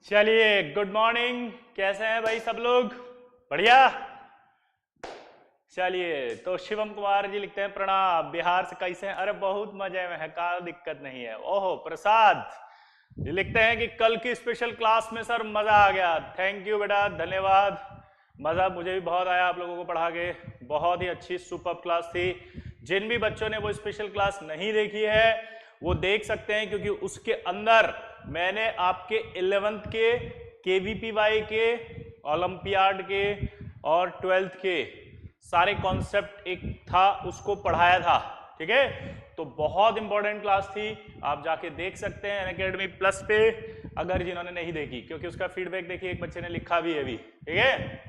चलिए good morning, कैसे हैं भाई सब लोग? बढ़िया। चलिए तो शिवम कुमार जी लिखते हैं प्रणाम, बिहार से कैसे हैं? अरे बहुत मजे में है, कोई दिक्कत नहीं है। ओहो प्रसाद ये लिखते हैं कि कल की स्पेशल क्लास में सर मजा आ गया। थैंक यू बेटा, धन्यवाद। मजा मुझे भी बहुत आया आप लोगों को पढ़ा के, बहुत ही अच्छी सुपर क्लास थी। जिन भी बच्चों ने वो स्पेशल क्लास नहीं देखी है वो देख सकते हैं, क्योंकि उसके अंदर मैंने आपके 11th के KVPY के, ओलंपियाड के और 12th के सारे कॉन्सेप्ट एक था उसको पढ़ाया था। ठीक है, तो बहुत इंपॉर्टेंट क्लास थी, आप जाके देख सकते हैं अनअकैडमी प्लस पे अगर जिन्होंने नहीं देखी, क्योंकि उसका फीडबैक देखिए एक बच्चे ने लिखा भी है भी। ठीक है,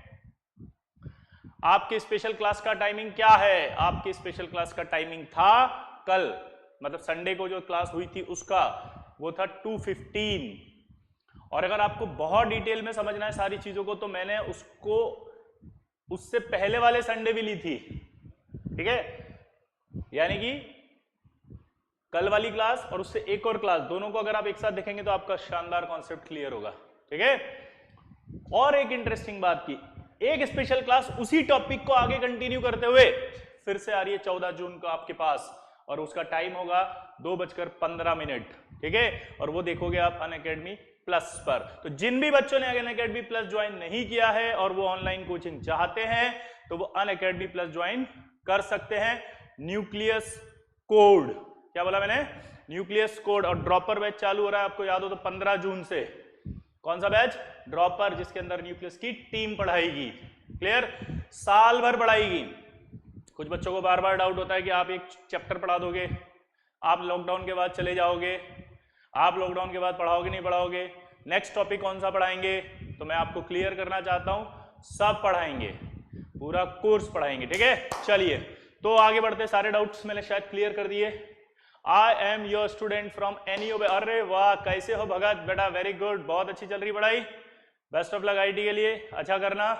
आपकी स्पेशल क्लास का टाइमिंग क्या है? आपकी स्पेशल क्लास का टाइमिंग था कल, मतलब संडे को जो क्लास हुई थी उसका, वो था 2:15। और अगर आपको बहुत डिटेल में समझना है सारी चीजों को तो मैंने उसको उससे पहले वाले संडे भी ली थी। ठीक है, यानी कि कल वाली क्लास और उससे एक और क्लास, दोनों को अगर आप एक साथ देखेंगे तो आपका शानदार कॉन्सेप्ट क्लियर होगा। ठीक है, और एक इंटरेस्टिंग बात की, एक स्पेशल क्लास उसी टॉपिक को आगे कंटिन्यू करते हुए फिर से आ रही है 14 जून को आपके पास, और उसका टाइम होगा 2:15। ठीक है, और वो देखोगे आप अनअकैडमी प्लस पर। तो जिन भी बच्चों ने अनअकैडमी प्लस ज्वाइन नहीं किया है और वो ऑनलाइन कोचिंग चाहते हैं तो वो अनअकैडमी प्लस ज्वाइन कर सकते हैं। न्यूक्लियस कोड, क्या बोला मैंने? Nucleus code. और ड्रॉपर बैच चालू हो रहा है, आपको याद हो तो 15 जून से। कौन सा बैच? ड्रॉपर, जिसके अंदर न्यूक्लियस की टीम पढ़ाएगी। क्लियर, साल भर पढ़ाएगी। कुछ बच्चों को बार बार डाउट होता है कि आप एक चैप्टर पढ़ा दोगे, आप लॉकडाउन के बाद चले जाओगे, आप लॉकडाउन के बाद पढ़ाओगे नहीं पढ़ाओगे, नेक्स्ट टॉपिक कौन सा पढ़ाएंगे? तो मैं आपको क्लियर करना चाहता हूं, सब पढ़ाएंगे, पूरा कोर्स पढ़ाएंगे। ठीक है, चलिए तो आगे बढ़ते, सारे डाउट्स मैंने शायद क्लियर कर दिए। I am your student from NU. अरे वाह, कैसे हो भगत बेटा? वेरी गुड, बहुत अच्छी चल रही पढ़ाई, बेस्ट ऑफ लक आईटी के लिए, अच्छा करना।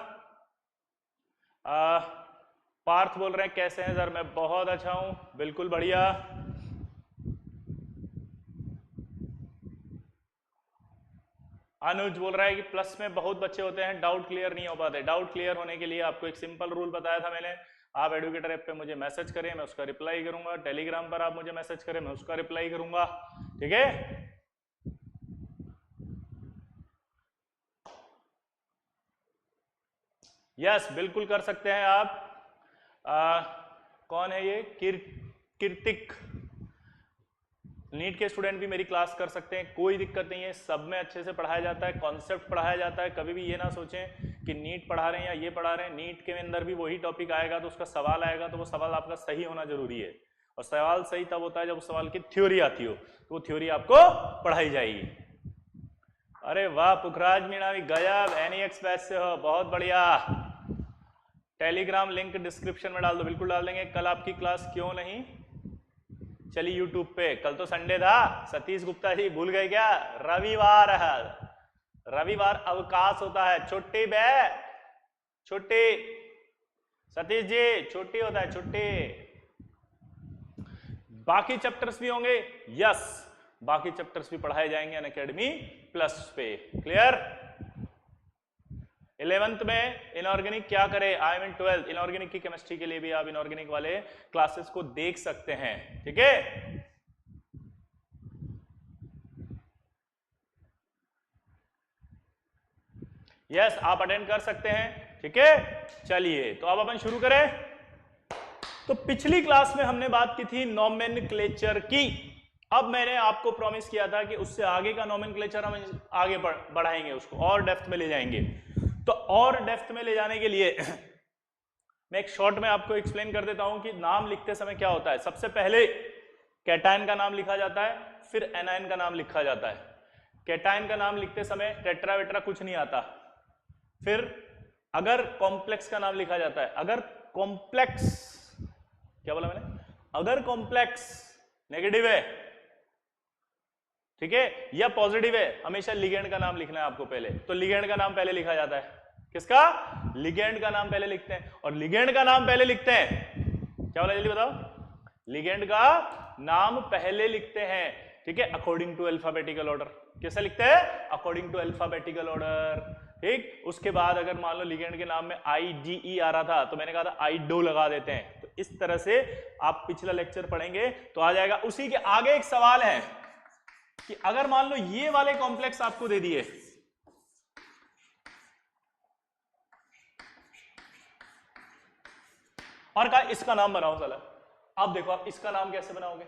पार्थ बोल रहे हैं कैसे हैं सर? मैं बहुत अच्छा हूं, बिल्कुल बढ़िया। अनुज बोल रहा है कि प्लस में बहुत बच्चे होते हैं, डाउट क्लियर नहीं हो पाते। डाउट क्लियर होने के लिए आपको एक सिंपल रूल बताया था मैंने, आप एडुकेटर ऐप पे मुझे मैसेज करें, मैं उसका रिप्लाई करूंगा। टेलीग्राम पर आप मुझे मैसेज करें, मैं उसका रिप्लाई करूंगा। ठीक है, यस बिल्कुल कर सकते हैं आप। कौन है ये? कीर्तिक। नीट के स्टूडेंट भी मेरी क्लास कर सकते हैं, कोई दिक्कत नहीं है, सब में अच्छे से पढ़ाया जाता है, कॉन्सेप्ट पढ़ाया जाता है। कभी भी ये ना सोचें कि नीट पढ़ा रहे हैं या ये पढ़ा रहे हैं, नीट के अंदर भी वही टॉपिक आएगा तो उसका सवाल आएगा, तो वो सवाल आपका सही होना जरूरी है। और सवाल सही तब होता है जब उस सवाल की थ्योरी आती हो, तो वो थ्योरी आपको पढ़ाई जाएगी। अरे वाह पुखराज मीणा भी गजब, NEX बैच से हो, बहुत बढ़िया। टेलीग्राम लिंक डिस्क्रिप्शन में डाल दो, बिल्कुल डाल देंगे। कल आपकी क्लास क्यों नहीं चली यूट्यूब पे? कल तो संडे था। सतीश गुप्ता जी भूल गए क्या? रविवार है, रविवार अवकाश होता है, छुट्टी बे, छुट्टी। सतीश जी छुट्टी होता है, छुट्टी। बाकी चैप्टर्स भी होंगे, यस बाकी चैप्टर्स भी पढ़ाए जाएंगे अनअकैडमी प्लस पे। क्लियर? 11th में इनऑर्गेनिक क्या करे? I am in 12th, inorganic की केमिस्ट्री के लिए भी आप इनऑर्गेनिक वाले क्लासेस को देख सकते हैं। ठीक है, यस आप अटेंड कर सकते हैं। ठीक है, चलिए तो अब अपन शुरू करें। तो पिछली क्लास में हमने बात की थी नोमेनक्लेचर की। अब मैंने आपको प्रॉमिस किया था कि उससे आगे का नोमेनक्लेचर हम आगे बढ़ाएंगे, उसको और डेप्थ में ले जाएंगे। तो और डेप्थ में ले जाने के लिए मैं एक शॉर्ट में आपको एक्सप्लेन कर देता हूं कि नाम लिखते समय क्या होता है। सबसे पहले कैटायन का नाम लिखा जाता है, फिर एनायन का नाम लिखा जाता है। कैटायन का नाम लिखते समय टेट्रा वेट्रा कुछ नहीं आता। फिर अगर कॉम्प्लेक्स का नाम लिखा जाता है, अगर कॉम्प्लेक्स, क्या बोला मैंने? अगर कॉम्प्लेक्स नेगेटिव है, ठीक है, या पॉजिटिव है, हमेशा लिगेंड का नाम लिखना है आपको पहले। तो लिगेंड का नाम पहले लिखा जाता है। किसका? लिगेंड का नाम पहले लिखते हैं। और लिगेंड का नाम पहले लिखते हैं, क्या बोला जल्दी बताओ? लिगेंड का नाम पहले लिखते हैं। ठीक है, अकॉर्डिंग टू अल्फाबेटिकल ऑर्डर। कैसे लिखते हैं? According to alphabetical order. ठीक, उसके बाद अगर मान लो लिगेंड के नाम में IDE आ रहा था तो मैंने कहा था आइडो लगा देते हैं। तो इस तरह से आप पिछला लेक्चर पढ़ेंगे तो आ जाएगा। उसी के आगे एक सवाल है कि अगर मान लो ये वाले कॉम्प्लेक्स आपको दे दिए, और कहा इसका नाम बनाओ साला। अब देखो आप इसका नाम कैसे बनाओगे,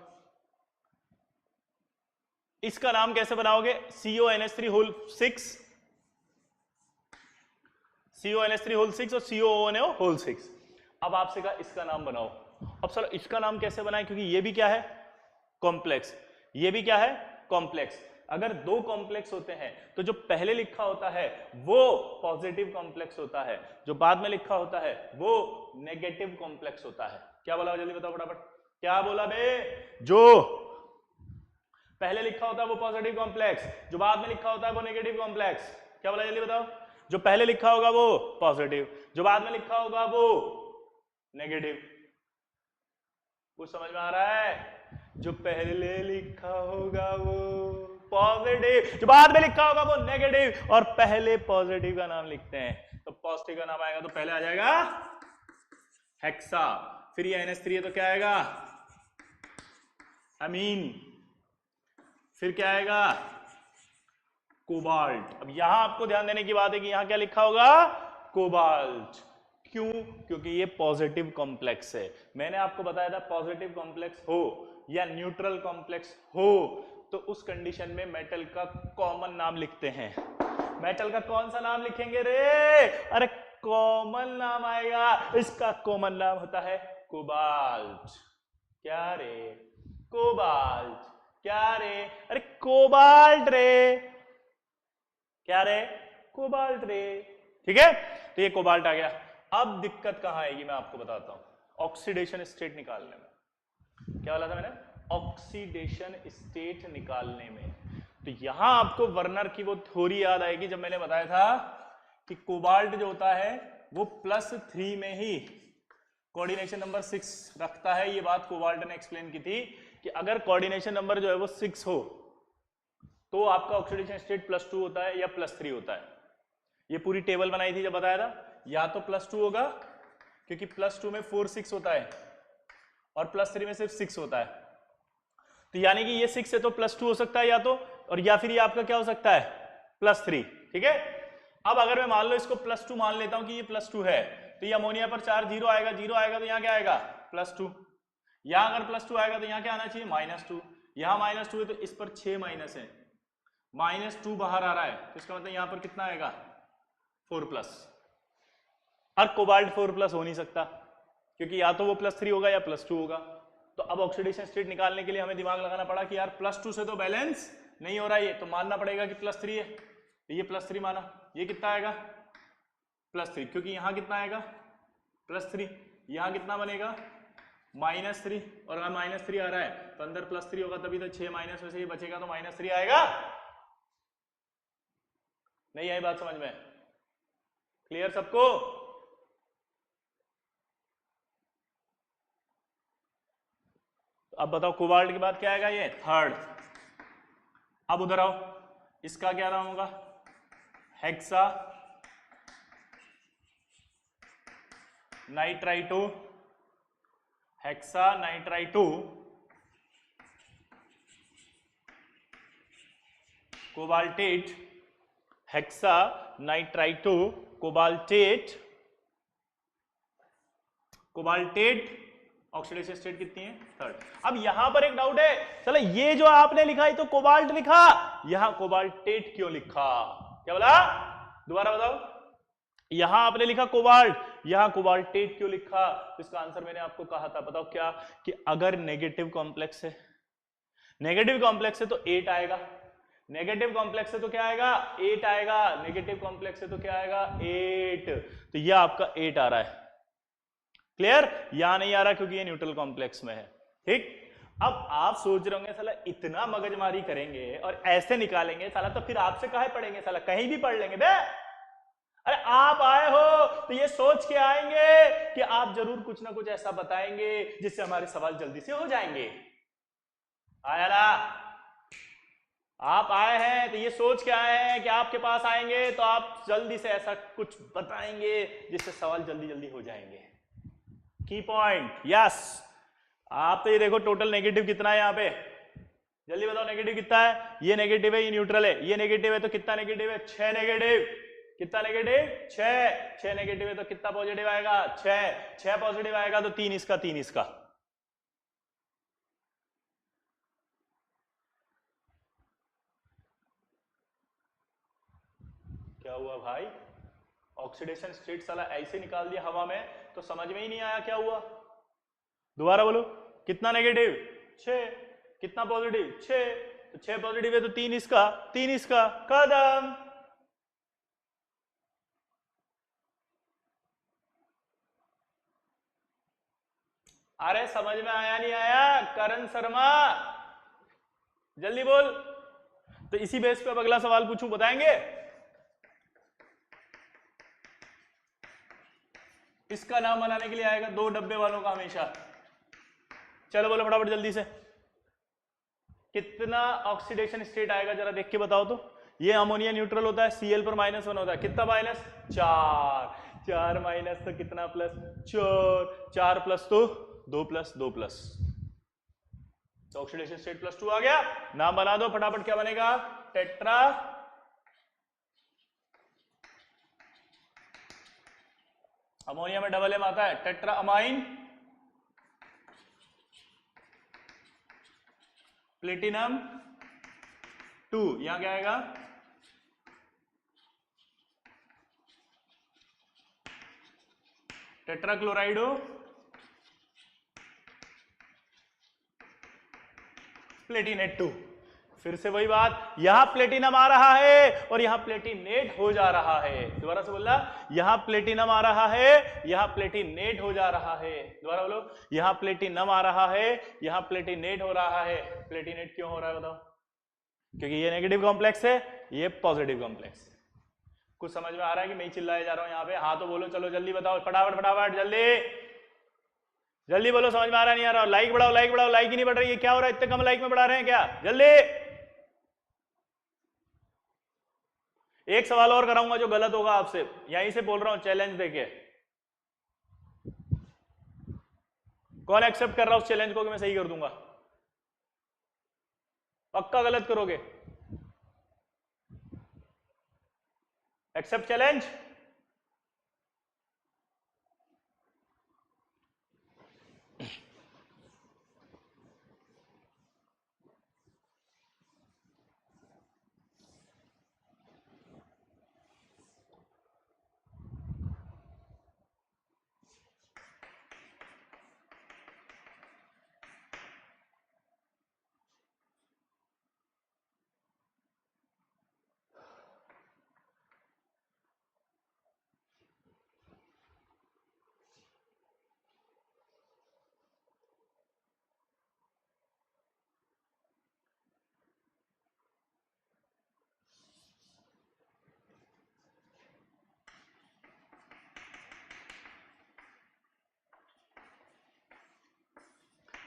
इसका नाम कैसे बनाओगे? CONH3 होल 6, CONH3 होल 6 और CONO होल 6। अब आपसे कहा इसका नाम बनाओ। अब चलो इसका नाम कैसे बनाए, क्योंकि ये भी क्या है? कॉम्प्लेक्स। ये भी क्या है? कॉम्प्लेक्स। अगर दो कॉम्प्लेक्स होते हैं तो जो पहले लिखा होता है वो पॉजिटिव कॉम्प्लेक्स होता है, जो बाद में लिखा होता है वो नेगेटिव कॉम्प्लेक्स होता है। क्या बोला? जल्दी बताओ फटाफट, क्या बोला बे? जो पहले लिखा होता है वो पॉजिटिव कॉम्प्लेक्स, जो बाद में लिखा होता है वो नेगेटिव कॉम्प्लेक्स। क्या बोला? जल्दी बताओ। जो पहले लिखा होगा वो पॉजिटिव, जो बाद में लिखा होगा वो नेगेटिव। कुछ समझ में आ रहा है? जो पहले लिखा होगा वो पॉजिटिव, जो बाद में लिखा होगा वो नेगेटिव, और पहले पॉजिटिव का नाम लिखते हैं तो पॉजिटिव का नाम आएगा तो पहले आ जाएगा हेक्सा, फिर ये NH3 है तो क्या आएगा? अमीन, फिर क्या आएगा? कोबाल्ट। अब यहां आपको ध्यान देने की बात है कि यहां क्या लिखा होगा? कोबाल्ट। क्यों? क्योंकि ये पॉजिटिव कॉम्प्लेक्स है। मैंने आपको बताया था पॉजिटिव कॉम्प्लेक्स हो या न्यूट्रल कॉम्प्लेक्स हो तो उस कंडीशन में मेटल का कॉमन नाम लिखते हैं। मेटल का कौन सा नाम लिखेंगे रे? अरे कॉमन नाम आएगा, इसका कॉमन नाम होता है कोबाल्ट। क्या रे? कोबाल्ट। क्या रे? अरे कोबाल्ट रे। क्या रे? कोबाल्ट रे। ठीक है, तो ये कोबाल्ट आ गया। अब दिक्कत कहां आएगी मैं आपको बताता हूं, ऑक्सीडेशन स्टेट निकालने में। क्या बोला था मैंने? ऑक्सीडेशन स्टेट निकालने में। तो यहां आपको वर्नर की वो थ्योरी याद आएगी जब मैंने बताया था कि कोबाल्ट जो होता है वो +3 में ही कोऑर्डिनेशन नंबर 6 रखता है। ये बात कोबाल्ट ने एक्सप्लेन की थी कि अगर कोऑर्डिनेशन नंबर जो है वो 6 हो तो आपका ऑक्सीडेशन स्टेट +2 होता है या +3 होता है। ये पूरी टेबल बनाई थी जब बताया था, या तो +2 होगा क्योंकि +2 में 4 6 होता है और +3 में सिर्फ 6 होता है। तो यानी कि ये 6 है तो +2 हो सकता है या तो, और या फिर ये आपका क्या हो सकता है? +3। ठीक है, अब अगर मैं मान लो इसको +2 मान लेता हूं कि ये +2 है तो ये अमोनिया पर चार्ज 0 आएगा, 0 आएगा तो यहाँ क्या आएगा? +2। यहां अगर +2 आएगा तो यहाँ क्या आना चाहिए? -2। यहां -2 है तो इस पर 6 माइनस है, -2 बाहर आ रहा है तो इसका मतलब यहां पर कितना आएगा? 4+। और कोबाल्ट 4+ हो नहीं सकता क्योंकि या तो वो +3 होगा या +2 होगा। तो अब ऑक्सीडेशन स्टेट निकालने के लिए हमें दिमाग लगाना पड़ा कि यार +2 से तो बैलेंस नहीं हो रहा है, ये तो मानना पड़ेगा कि +3 है। तो ये +3 माना, ये कितना आएगा? +3, क्योंकि यहां कितना आएगा? +3। यहां कितना बनेगा? -3, और अगर -3 आ रहा है तो अंदर +3 होगा तभी तो 6 माइनस में से ये बचेगा तो -3 आएगा। नहीं आई बात समझ में? क्लियर सबको? अब बताओ कोबाल्ट के बाद क्या आएगा? ये थर्ड। अब उधर आओ, इसका क्या नाम होगा? Hexa nitrito, hexa nitrito cobaltate, hexa nitrito cobaltate. Cobaltate oxidation state कितनी है? थर्ड। अब यहां पर एक डाउट है, चलो ये जो आपने लिखा है तो कोबाल्ट लिखा, यहां कोबाल्टेट क्यों लिखा? क्या बोला? दोबारा बताओ। यहां आपने लिखा कोबाल्ट, यहां कोबाल्टेट क्यों लिखा? तो इसका आंसर मैंने आपको कहा था, बताओ क्या? कि अगर नेगेटिव कॉम्प्लेक्स है, नेगेटिव कॉम्प्लेक्स है तो 8 आएगा, नेगेटिव कॉम्प्लेक्स है तो क्या आएगा? 8 आएगा, नेगेटिव कॉम्प्लेक्स है तो क्या आएगा? 8। तो यह आपका 8 आ रहा है। क्लियर? यहां नहीं आ रहा क्योंकि ये न्यूट्रल कॉम्प्लेक्स में है। ठीक, अब आप सोच रहे होंगे साला इतना मगजमारी करेंगे और ऐसे निकालेंगे साला तो फिर आपसे काहे पढ़ेंगे साला, कहीं भी पढ़ लेंगे बे। अरे आप आए हो तो ये सोच के आएंगे कि आप जरूर कुछ ना कुछ ऐसा बताएंगे जिससे हमारे सवाल जल्दी से हो जाएंगे। आया ना? आप आए हैं तो ये सोच के आए हैं कि आपके पास आएंगे तो आप जल्दी से ऐसा कुछ बताएंगे जिससे सवाल जल्दी जल्दी हो जाएंगे। की पॉइंट, यस। आप तो ये देखो टोटल नेगेटिव कितना है यहाँ पे, जल्दी बताओ नेगेटिव कितना है। ये नेगेटिव है, ये न्यूट्रल है, ये नेगेटिव है तो कितना नेगेटिव है, 6 नेगेटिव। कितना नेगेटिव, 6 नेगेटिव है तो कितना पॉजिटिव आएगा, 6 पॉजिटिव आएगा तो 3 इसका 3 इसका। क्या हुआ भाई, ऑक्सीडेशन स्टेट साला ऐसे निकाल दिया हवा में तो समझ में ही नहीं आया क्या हुआ। दोबारा बोलो, कितना नेगेटिव, 6, कितना पॉजिटिव, 6, तो 6 पॉजिटिव है तो 3 इसका 3 इसका, कदम। अरे समझ में आया नहीं आया करण शर्मा, जल्दी बोल। तो इसी बेस पे अब अगला सवाल पूछूं, बताएंगे। इसका नाम बनाने के लिए आएगा 2 डब्बे वालों का हमेशा। चलो बोलो फटाफट जल्दी से, कितना ऑक्सीडेशन स्टेट आएगा जरा देख के बताओ तो। ये अमोनिया न्यूट्रल होता है, Cl पर -1 होता है, कितना माइनस, 4 माइनस तो कितना प्लस, 4 प्लस तो 2 प्लस 2 प्लस, तो ऑक्सीडेशन स्टेट +2 आ गया। नाम बना दो फटाफट, क्या बनेगा, टेट्रा अमोनिया में डबल M आता है, टेट्रा अमाइन प्लेटिनम 2। यहां क्या आएगा, टेट्रा क्लोराइडो प्लेटिनेट 2। फिर से वही बात, यहां प्लेटिनम आ रहा है और यहां प्लेटिनेट हो जा रहा है। दोबारा से बोलना, यहां प्लेटिनम आ रहा है, यहां प्लेटिनेट हो जा रहा है। दोबारा बोलो, यहां प्लेटिनम आ रहा है, यहां प्लेटिनेट हो रहा है। प्लेटिनेट क्यों हो रहा है बताओ, क्योंकि ये नेगेटिव कॉम्प्लेक्स है, ये पॉजिटिव कॉम्प्लेक्स है। कुछ समझ में आ रहा है कि मैं ही चिल्लाया जा रहा हूं यहाँ पे, हाँ तो बोलो, चलो जल्दी बताओ फटाफट फटाफट, जल्दी जल्दी बोलो, समझ में आ रहा नहीं आ रहा। लाइक बढ़ाओ, लाइक बढ़ाओ, लाइक ही नहीं बढ़ रही है, क्या हो रहा है, इतने कम लाइक में बढ़ा रहे हैं क्या, जल्दी। एक सवाल और कराऊंगा जो गलत होगा आपसे, यहीं से बोल रहा हूं, चैलेंज देके। कौन एक्सेप्ट कर रहा है उस चैलेंज को कि मैं सही कर दूंगा, पक्का गलत करोगे, एक्सेप्ट चैलेंज।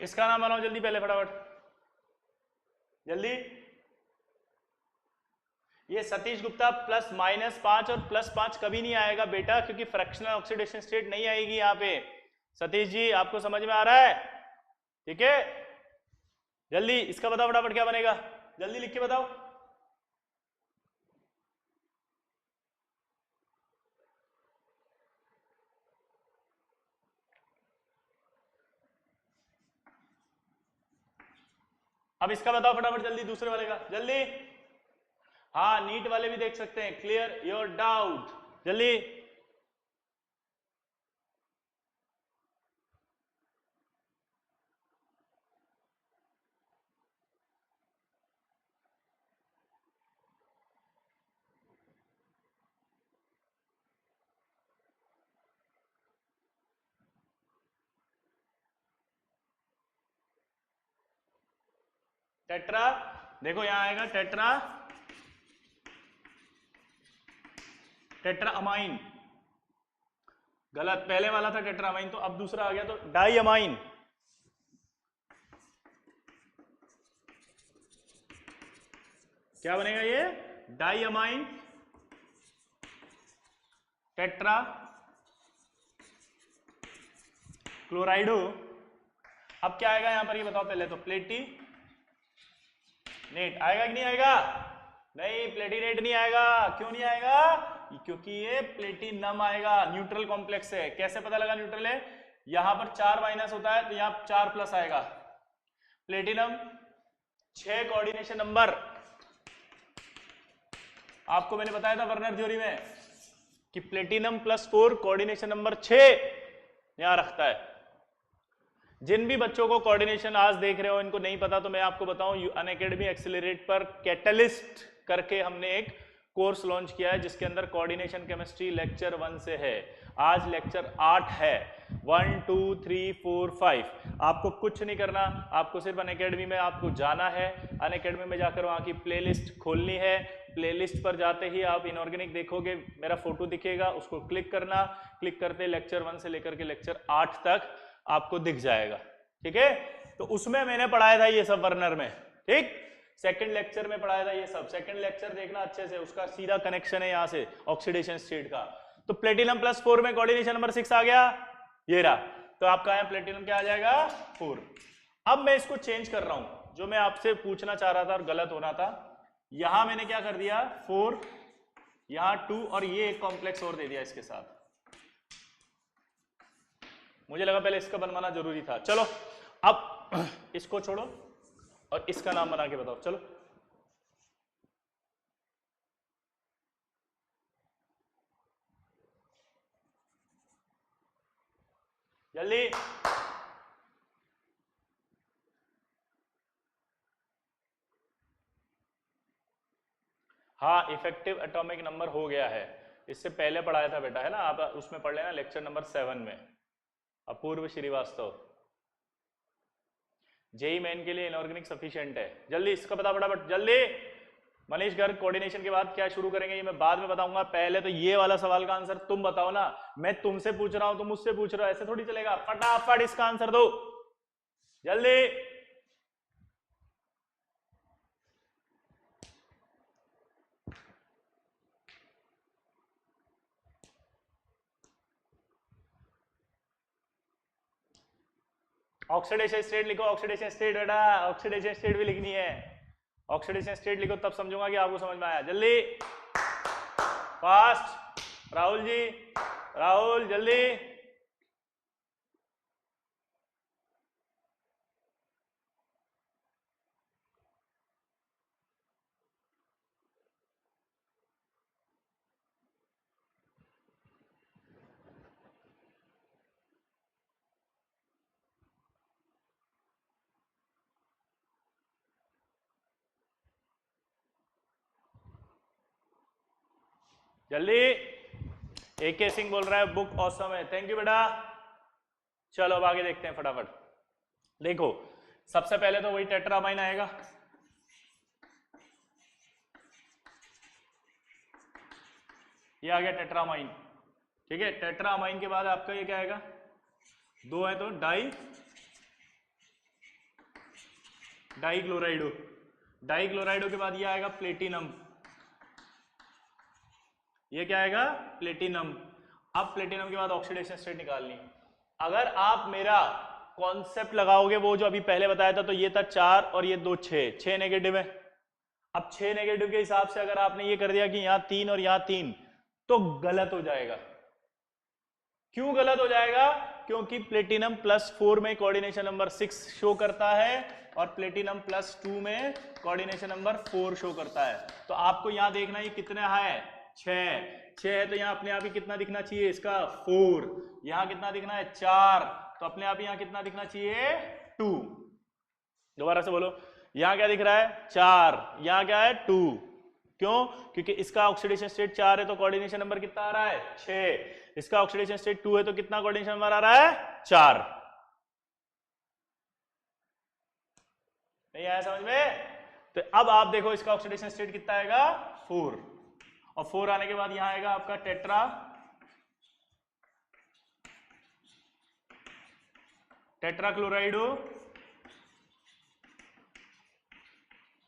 इसका नाम बनाओ जल्दी, पहले फटाफट जल्दी। ये सतीश गुप्ता +-5 और +5 कभी नहीं आएगा बेटा, क्योंकि फ्रैक्शनल ऑक्सीडेशन स्टेट नहीं आएगी यहाँ पे। सतीश जी आपको समझ में आ रहा है, ठीक है, जल्दी इसका बताओ फटाफट क्या बनेगा, जल्दी लिख के बताओ। अब इसका बताओ फटाफट जल्दी, दूसरे वाले का जल्दी। हाँ नीट वाले भी देख सकते हैं, क्लियर योर डाउट, जल्दी। टेट्रा, देखो यहां आएगा टेट्रा, टेट्रा अमाइन, गलत, पहले वाला था टेट्रा अमाइन, तो अब दूसरा आ गया तो डाई अमाइन। क्या बनेगा ये? Diamine tetra क्लोराइडो। अब क्या आएगा यहां पर ये बताओ पहले तो? प्लेटिनेट आएगा कि नहीं आएगा? नहीं, प्लेटिनेट नहीं आएगा। क्यों नहीं आएगा? क्योंकि ये प्लेटिनम आएगा, न्यूट्रल कॉम्प्लेक्स है। कैसे पता लगा न्यूट्रल है? यहां पर 4 माइनस होता है तो यहां 4 प्लस आएगा। प्लेटिनम 6 कोऑर्डिनेशन नंबर, आपको मैंने बताया था वर्नर थ्योरी में कि प्लेटिनम +4 कोऑर्डिनेशन नंबर 6 यहां रखता है। जिन भी बच्चों को कोऑर्डिनेशन आज देख रहे हो इनको नहीं पता तो मैं आपको बताऊं, अनअकैडमी एक्सेलरेट पर कैटलिस्ट करके हमने एक कोर्स लॉन्च किया है जिसके अंदर कोऑर्डिनेशन केमिस्ट्री लेक्चर 1 से है। आज लेक्चर 8 है। 1 2 3 4 5। आपको कुछ नहीं करना, आपको सिर्फ अनअकैडमी में आपको जाना है। अनअकैडमी में जाकर वहां की प्लेलिस्ट खोलनी है। प्लेलिस्ट पर जाते ही आप इनऑर्गेनिक देखोगे, मेरा फोटो दिखेगा, उसको क्लिक करना। क्लिक करते लेक्चर 1 से लेकर के लेक्चर 8 तक आपको दिख जाएगा। ठीक है, तो उसमें मैंने पढ़ाया था ये सब वर्नर में। ठीक, सेकंड लेक्चर में पढ़ाया था ये सब। सेकंड लेक्चर देखना अच्छे से, उसका सीधा कनेक्शन है यहां से ऑक्सीडेशन स्टेट का। तो प्लेटिनम +4 में कोऑर्डिनेशन नंबर 6 आ गया, ये रहा। तो आपका यहां प्लेटिनम क्या आ जाएगा? 4। अब मैं इसको चेंज कर रहा हूं, जो मैं आपसे पूछना चाह रहा था और गलत होना था। यहां मैंने क्या कर दिया? 4, यहां 2 और ये एक कॉम्प्लेक्स और दे दिया इसके साथ। मुझे लगा पहले इसका बनवाना जरूरी था। चलो अब इसको छोड़ो और इसका नाम बना के बताओ। चलो जल्दी। हाँ, इफेक्टिव एटॉमिक नंबर हो गया है। इससे पहले पढ़ाया था बेटा, है ना? आप उसमें पढ़ लेना लेक्चर नंबर 7 में। अपूर्व श्रीवास्तव। जेई मेन के लिए इनऑर्गेनिक सफिशिएंट है। जल्दी इसका बता फटाफट, जल्दी। मनीष गर्ग, कोऑर्डिनेशन के बाद क्या शुरू करेंगे ये मैं बाद में बताऊंगा। पहले तो ये वाला सवाल का आंसर तुम बताओ ना। मैं तुमसे पूछ रहा हूं, तुम मुझसे पूछ रहे हो, ऐसे थोड़ी चलेगा। फटाफट इसका आंसर दो, जल्दी। ऑक्सीडेशन स्टेट लिखो, ऑक्सीडेशन स्टेट बेटा, ऑक्सीडेशन स्टेट भी लिखनी है। ऑक्सीडेशन स्टेट लिखो तब समझूंगा कि आपको समझ में आया। जल्दी, फास्ट। राहुल जी, राहुल जल्दी। जल्दी। AK सिंह बोल रहा है बुक ऑसम है, थैंक यू बेटा। चलो अब आगे देखते हैं फटाफट। देखो सबसे पहले तो वही टेट्रामाइन आएगा। ये आ गया टेट्रामाइन। ठीक है, टेट्रामाइन के बाद आपका ये क्या आएगा? 2 है तो डाइक्लोराइडो। डाइक्लोराइडो के बाद ये आएगा प्लेटिनम। ये क्या आएगा? प्लेटिनम। अब प्लेटिनम के बाद ऑक्सीडेशन स्टेट निकालनी। अगर आप मेरा कॉन्सेप्ट लगाओगे वो जो अभी पहले बताया था, तो ये था 4 और ये 2 6 नेगेटिव है। अब 6 नेगेटिव के हिसाब से अगर आपने ये कर दिया कि यहां 3 और यहां 3, तो गलत हो जाएगा। क्यों गलत हो जाएगा? क्योंकि प्लेटिनम +4 में कोऑर्डिनेशन नंबर 6 शो करता है और प्लेटिनम +2 में कोऑर्डिनेशन नंबर 4 शो करता है। तो आपको यहां देखना ये कितना है? 6 है तो यहां अपने आप ही कितना दिखना चाहिए इसका? 4। यहां कितना दिखना है? 4। तो अपने आप ही यहां कितना दिखना चाहिए? 2। दोबारा से बोलो, यहां क्या दिख रहा है? 4। यहां क्या है? 2। क्यों? क्योंकि इसका ऑक्सीडेशन स्टेट 4 है तो कोऑर्डिनेशन नंबर कितना आ रहा है? 6। इसका ऑक्सीडेशन स्टेट 2 है तो कितना कोऑर्डिनेशन नंबर आ रहा है? 4। नहीं आया समझ में? तो अब आप देखो इसका ऑक्सीडेशन स्टेट कितना आएगा? 4। और 4 आने के बाद यहां आएगा आपका टेट्राक्लोराइडो,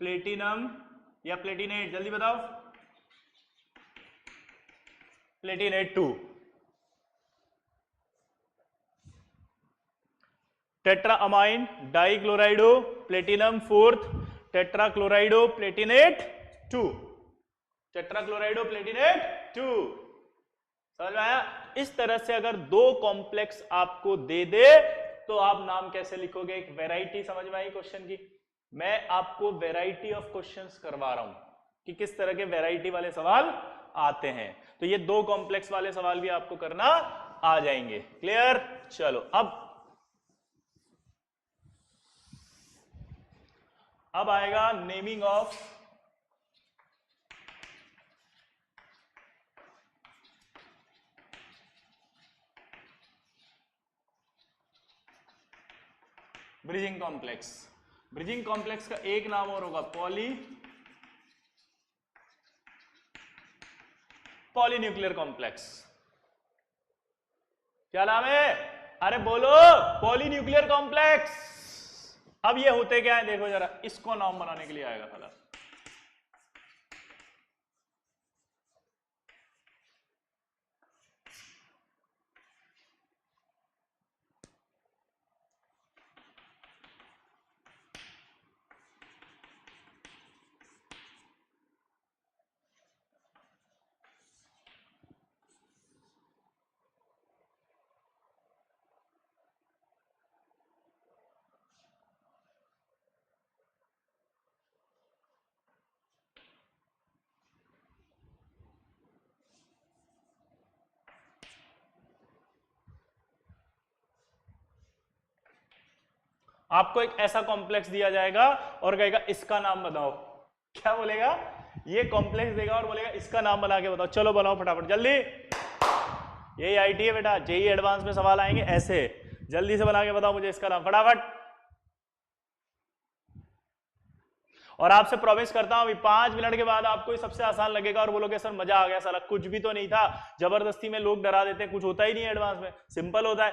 प्लेटिनम या प्लेटिनेट? जल्दी बताओ। Platinate 2। Tetraammine dichlorido platinum 4th, tetrachlorido platinate 2, tetrachlorido platinate 2। समझ में आया? इस तरह से अगर दो कॉम्प्लेक्स आपको दे दे तो आप नाम कैसे लिखोगे? एक वैरायटी समझ में आई क्वेश्चन की? मैं आपको वैरायटी ऑफ क्वेश्चंस करवा रहा हूं कि किस तरह के वैरायटी वाले सवाल आते हैं। तो ये दो कॉम्प्लेक्स वाले सवाल भी आपको करना आ जाएंगे। क्लियर? चलो अब आएगा naming of bridging complex. Bridging complex का एक नाम और होगा पॉलीन्यूक्लियर कॉम्प्लेक्स। क्या नाम है? अरे बोलो, पॉलीन्यूक्लियर कॉम्प्लेक्स। अब ये होते क्या है देखो जरा, इसको नाम बनाने के लिए आएगा साला। आपको एक ऐसा कॉम्प्लेक्स दिया जाएगा और कहेगा इसका नाम बताओ। क्या बोलेगा? ये कॉम्प्लेक्स देगा और बोलेगा इसका नाम बना के बताओ। चलो बनाओ फटाफट जल्दी। यही आईटी है बेटा, जेई एडवांस में सवाल आएंगे ऐसे। जल्दी से बना के बताओ मुझे इसका नाम फटाफट। और आपसे प्रॉमिस करता हूं अभी 5 मिनट के बाद आपको ये सबसे आसान लगेगा और बोलोगे सर मजा आ गया, साला कुछ भी तो नहीं था। जबरदस्ती में लोग डरा देते हैं, कुछ होता ही नहीं एडवांस में, सिंपल होता है।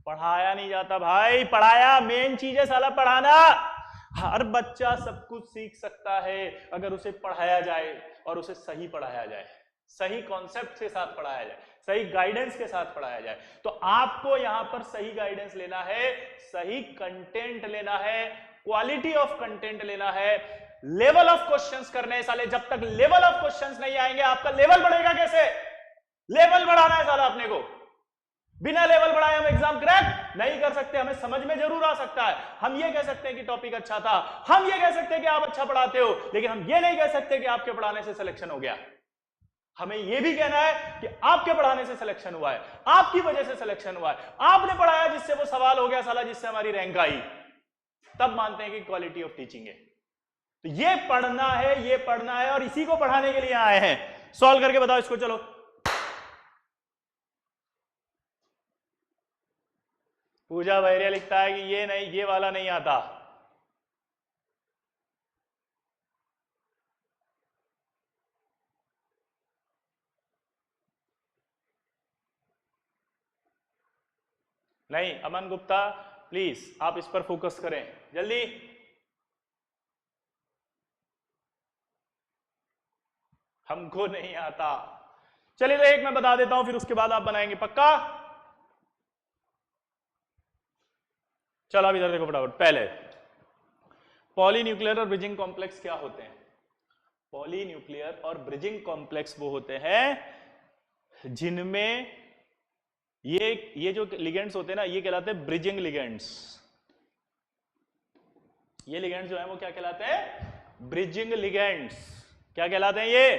पढ़ाया नहीं जाता भाई, पढ़ाया मेन चीज है साला, पढ़ाना। हर बच्चा सब कुछ सीख सकता है अगर उसे पढ़ाया जाए और उसे सही पढ़ाया जाए, सही कॉन्सेप्ट के साथ पढ़ाया जाए, सही गाइडेंस के साथ पढ़ाया जाए। तो आपको यहां पर सही गाइडेंस लेना है, सही कंटेंट लेना है, क्वालिटी ऑफ कंटेंट लेना है, लेवल ऑफ क्वेश्चंस करने हैं साले। जब तक लेवल ऑफ क्वेश्चंस नहीं आएंगे आपका लेवल बढ़ेगा कैसे? लेवल बढ़ाना है साला अपने को। बिना लेवल बढ़ाए हम एग्जाम क्रैक नहीं कर सकते। हमें समझ में जरूर आ सकता है, हम ये कह सकते हैं कि टॉपिक अच्छा था, हम ये कह सकते हैं कि आप अच्छा पढ़ाते हो, लेकिन हम ये नहीं कह सकते कि आपके पढ़ाने से सिलेक्शन हो गया। हमें यह भी कहना है कि आपके पढ़ाने से सिलेक्शन हुआ है, आपकी वजह से सिलेक्शन हुआ है, आपने पढ़ाया जिससे वो सवाल हो गया साला, जिससे हमारी रैंक आई। तब मानते हैं कि क्वालिटी ऑफ टीचिंग है। तो ये पढ़ना है, ये पढ़ना है और इसी को पढ़ाने के लिए आए हैं। सॉल्व करके बताओ इसको। चलो पूजा भैरिया लिखता है कि ये नहीं, ये वाला नहीं आता। नहीं अमन गुप्ता प्लीज आप इस पर फोकस करें जल्दी। हमको नहीं आता। चलिए तो एक मैं बता देता हूं, फिर उसके बाद आप बनाएंगे पक्का। चलो अब इधर देखो फटाफट। पहले पॉलीन्यूक्लियर और ब्रिजिंग कॉम्प्लेक्स क्या होते हैं? पॉलीन्यूक्लियर और ब्रिजिंग कॉम्प्लेक्स वो होते हैं जिनमें ये जो लिगेंड्स होते हैं ना, ये कहलाते हैं ब्रिजिंग लिगेंड्स। ये लिगेंड्स जो है वो क्या कहलाते हैं? Bridging ligands. क्या कहलाते हैं ये?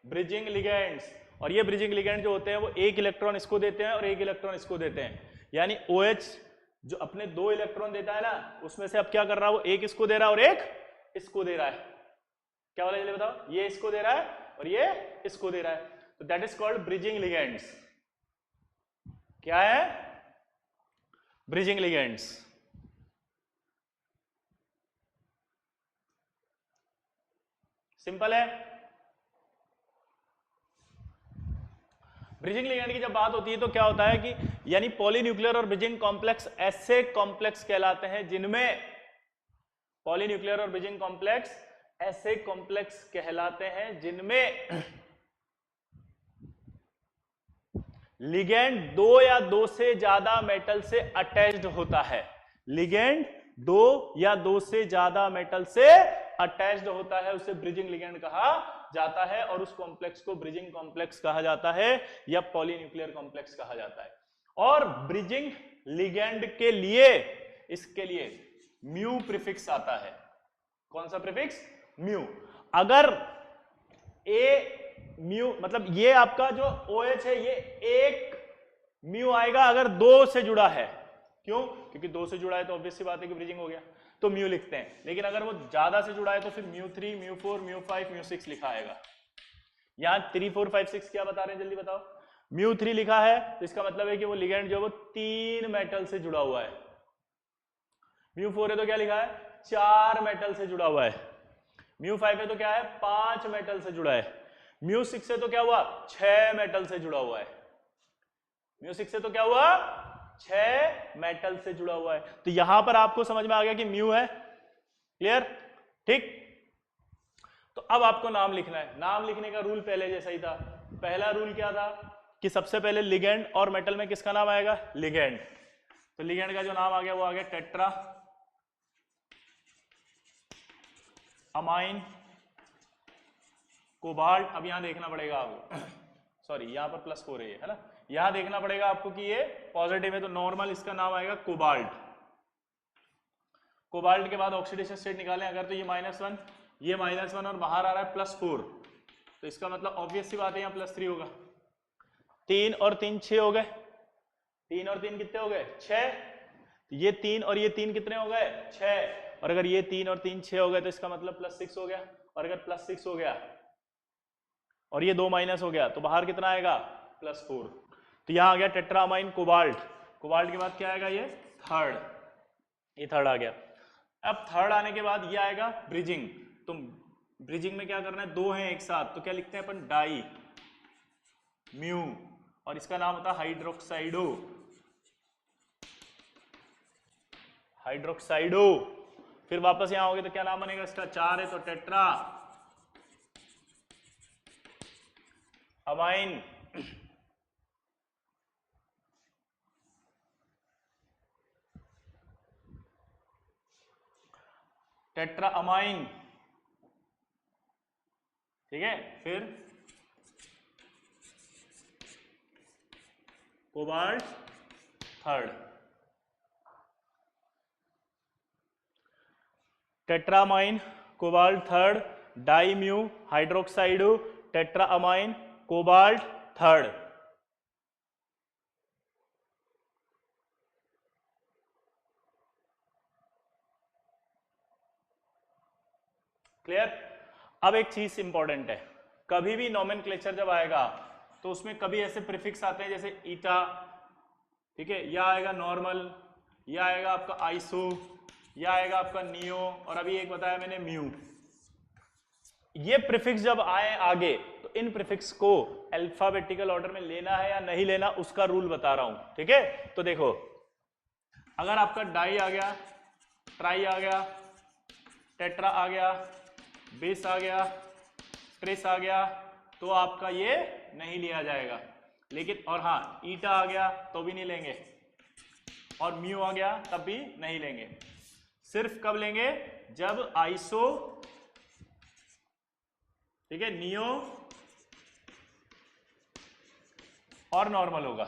Bridging ligands. और ये ब्रिजिंग लिगेंड जो होते हैं वो एक इलेक्ट्रॉन इसको देते हैं और एक इलेक्ट्रॉन इसको देते हैं। यानी OH जो अपने 2 इलेक्ट्रॉन देता है ना, उसमें से अब क्या कर रहा है वो, एक इसको दे रहा है और एक इसको दे रहा है। क्या वाला जल्दी बताओ? ये इसको दे रहा है और ये इसको दे रहा है। तो that is called bridging ligands. क्या है? Bridging ligands. सिंपल है। ब्रिजिंग लिगेंड की जब बात होती है तो क्या होता है कि यानी पॉलीन्यूक्लियर और ब्रिजिंग कॉम्प्लेक्स ऐसे कॉम्प्लेक्स कहलाते हैं जिनमें, पॉलीन्यूक्लियर और ब्रिजिंग कॉम्प्लेक्स ऐसे कॉम्प्लेक्स कहलाते हैं जिनमें लिगेंड 2 या 2 से ज्यादा मेटल से अटैच्ड होता है। लिगेंड 2 या 2 से ज्यादा मेटल से अटैच्ड होता है, उसे ब्रिजिंग लिगेंड कहा जाता है, और उस कॉम्प्लेक्स को ब्रिजिंग कॉम्प्लेक्स कहा जाता है या पॉलीन्यूक्लियर कॉम्प्लेक्स कहा जाता है। और ब्रिजिंग लिगेंड के लिए, इसके लिए म्यू प्रीफिक्स आता है। कौन सा प्रीफिक्स? म्यू। अगर ए म्यू मतलब ये आपका जो OH है ये एक म्यू आएगा अगर 2 से जुड़ा है। क्यों? क्योंकि 2 से जुड़ा है तो ऑब्वियस सी बात है कि ब्रिजिंग हो गया, तो म्यू लिखते हैं। लेकिन अगर वो ज्यादा से जुड़ा है तो फिर μ3, μ4, μ5, μ6 लिखा आएगा। यहां 3, 4, 5, 6 क्या बता रहे हैं, जल्दी बताओ। μ3 लिखा है तो इसका मतलब है कि वो लिगेंड जो है वो 3 मेटल से जुड़ा हुआ है। μ4 है तो क्या लिखा है, 4 मेटल से जुड़ा हुआ है। μ5 है तो क्या है, 5 मेटल से जुड़ा है। μ6 है तो क्या हुआ, 6 मेटल से जुड़ा हुआ है। μ6 है तो क्या हुआ, 6 मेटल से जुड़ा हुआ है। तो यहां पर आपको समझ में आ गया कि म्यू है। क्लियर? ठीक। तो अब आपको नाम लिखना है। नाम लिखने का रूल पहले जैसा ही था। पहला रूल क्या था कि सबसे पहले लिगेंड और मेटल में किसका नाम आएगा, लिगेंड। तो लिगेंड का जो नाम आ गया वो आ गया टेट्रा अमाइन कोबाल्ट। अब यहां देखना पड़ेगा आपको, सॉरी यहां पर +4 है ना, यहां देखना पड़ेगा आपको कि ये पॉजिटिव है तो नॉर्मल इसका नाम आएगा कोबाल्ट। कोबाल्ट के बाद ऑक्सीडेशन स्टेट निकालें अगर, तो ये -1, ये -1 और बाहर आ रहा है +4, तो इसका मतलब ऑब्वियस सी बात है यहाँ +3 होगा। 3 और 3 6 हो गए, 3 और 3 कितने हो गए, 6। ये 3 और ये 3 कितने हो गए, 6। और अगर ये 3 और 3 6 हो गए तो इसका मतलब +6 हो गया। और अगर +6 हो गया और ये 2 माइनस हो गया तो बाहर कितना आएगा, +4। तो यहां आ गया टेट्रामाइन कोबाल्ट। कोबाल्ट के बाद क्या आएगा, ये थर्ड, ये थर्ड आ गया। अब थर्ड आने के बाद ये आएगा ब्रिजिंग। तो ब्रिजिंग में क्या करना है, 2 हैं एक साथ तो क्या लिखते हैं अपन, डाई म्यू, और इसका नाम होता है हाइड्रोक्साइडो। हाइड्रोक्साइडो। फिर वापस यहां होगे तो क्या नाम बनेगा इसका, 4 है तो टेट्रा अमाइन टेट्रा अमाइन। ठीक है, फिर cobalt third, tetraammine cobalt third, di mu hydroxido tetra ammine cobalt third. Clear? अब एक चीज इंपॉर्टेंट है, कभी भी नोमेनक्लेचर जब आएगा तो उसमें कभी ऐसे प्रीफिक्स आते हैं जैसे ईटा, ठीक है, या आएगा नॉर्मल, या आएगा आपका आइसो, या आएगा आपका नियो, और अभी एक बताया मैंने म्यू। ये प्रीफिक्स जब आए आगे तो इन प्रीफिक्स को अल्फाबेटिकल ऑर्डर में लेना है या नहीं लेना उसका रूल बता रहा हूं। ठीक है, तो देखो अगर आपका डाई आ गया, ट्राई आ गया, टेट्रा आ गया, बेस आ गया, ट्रेस आ गया, तो आपका ये नहीं लिया जाएगा। लेकिन और हाँ, ईटा आ गया तो भी नहीं लेंगे, और म्यू आ गया तब भी नहीं लेंगे। सिर्फ कब लेंगे, जब आइसो, ठीक है, नियो और नॉर्मल होगा।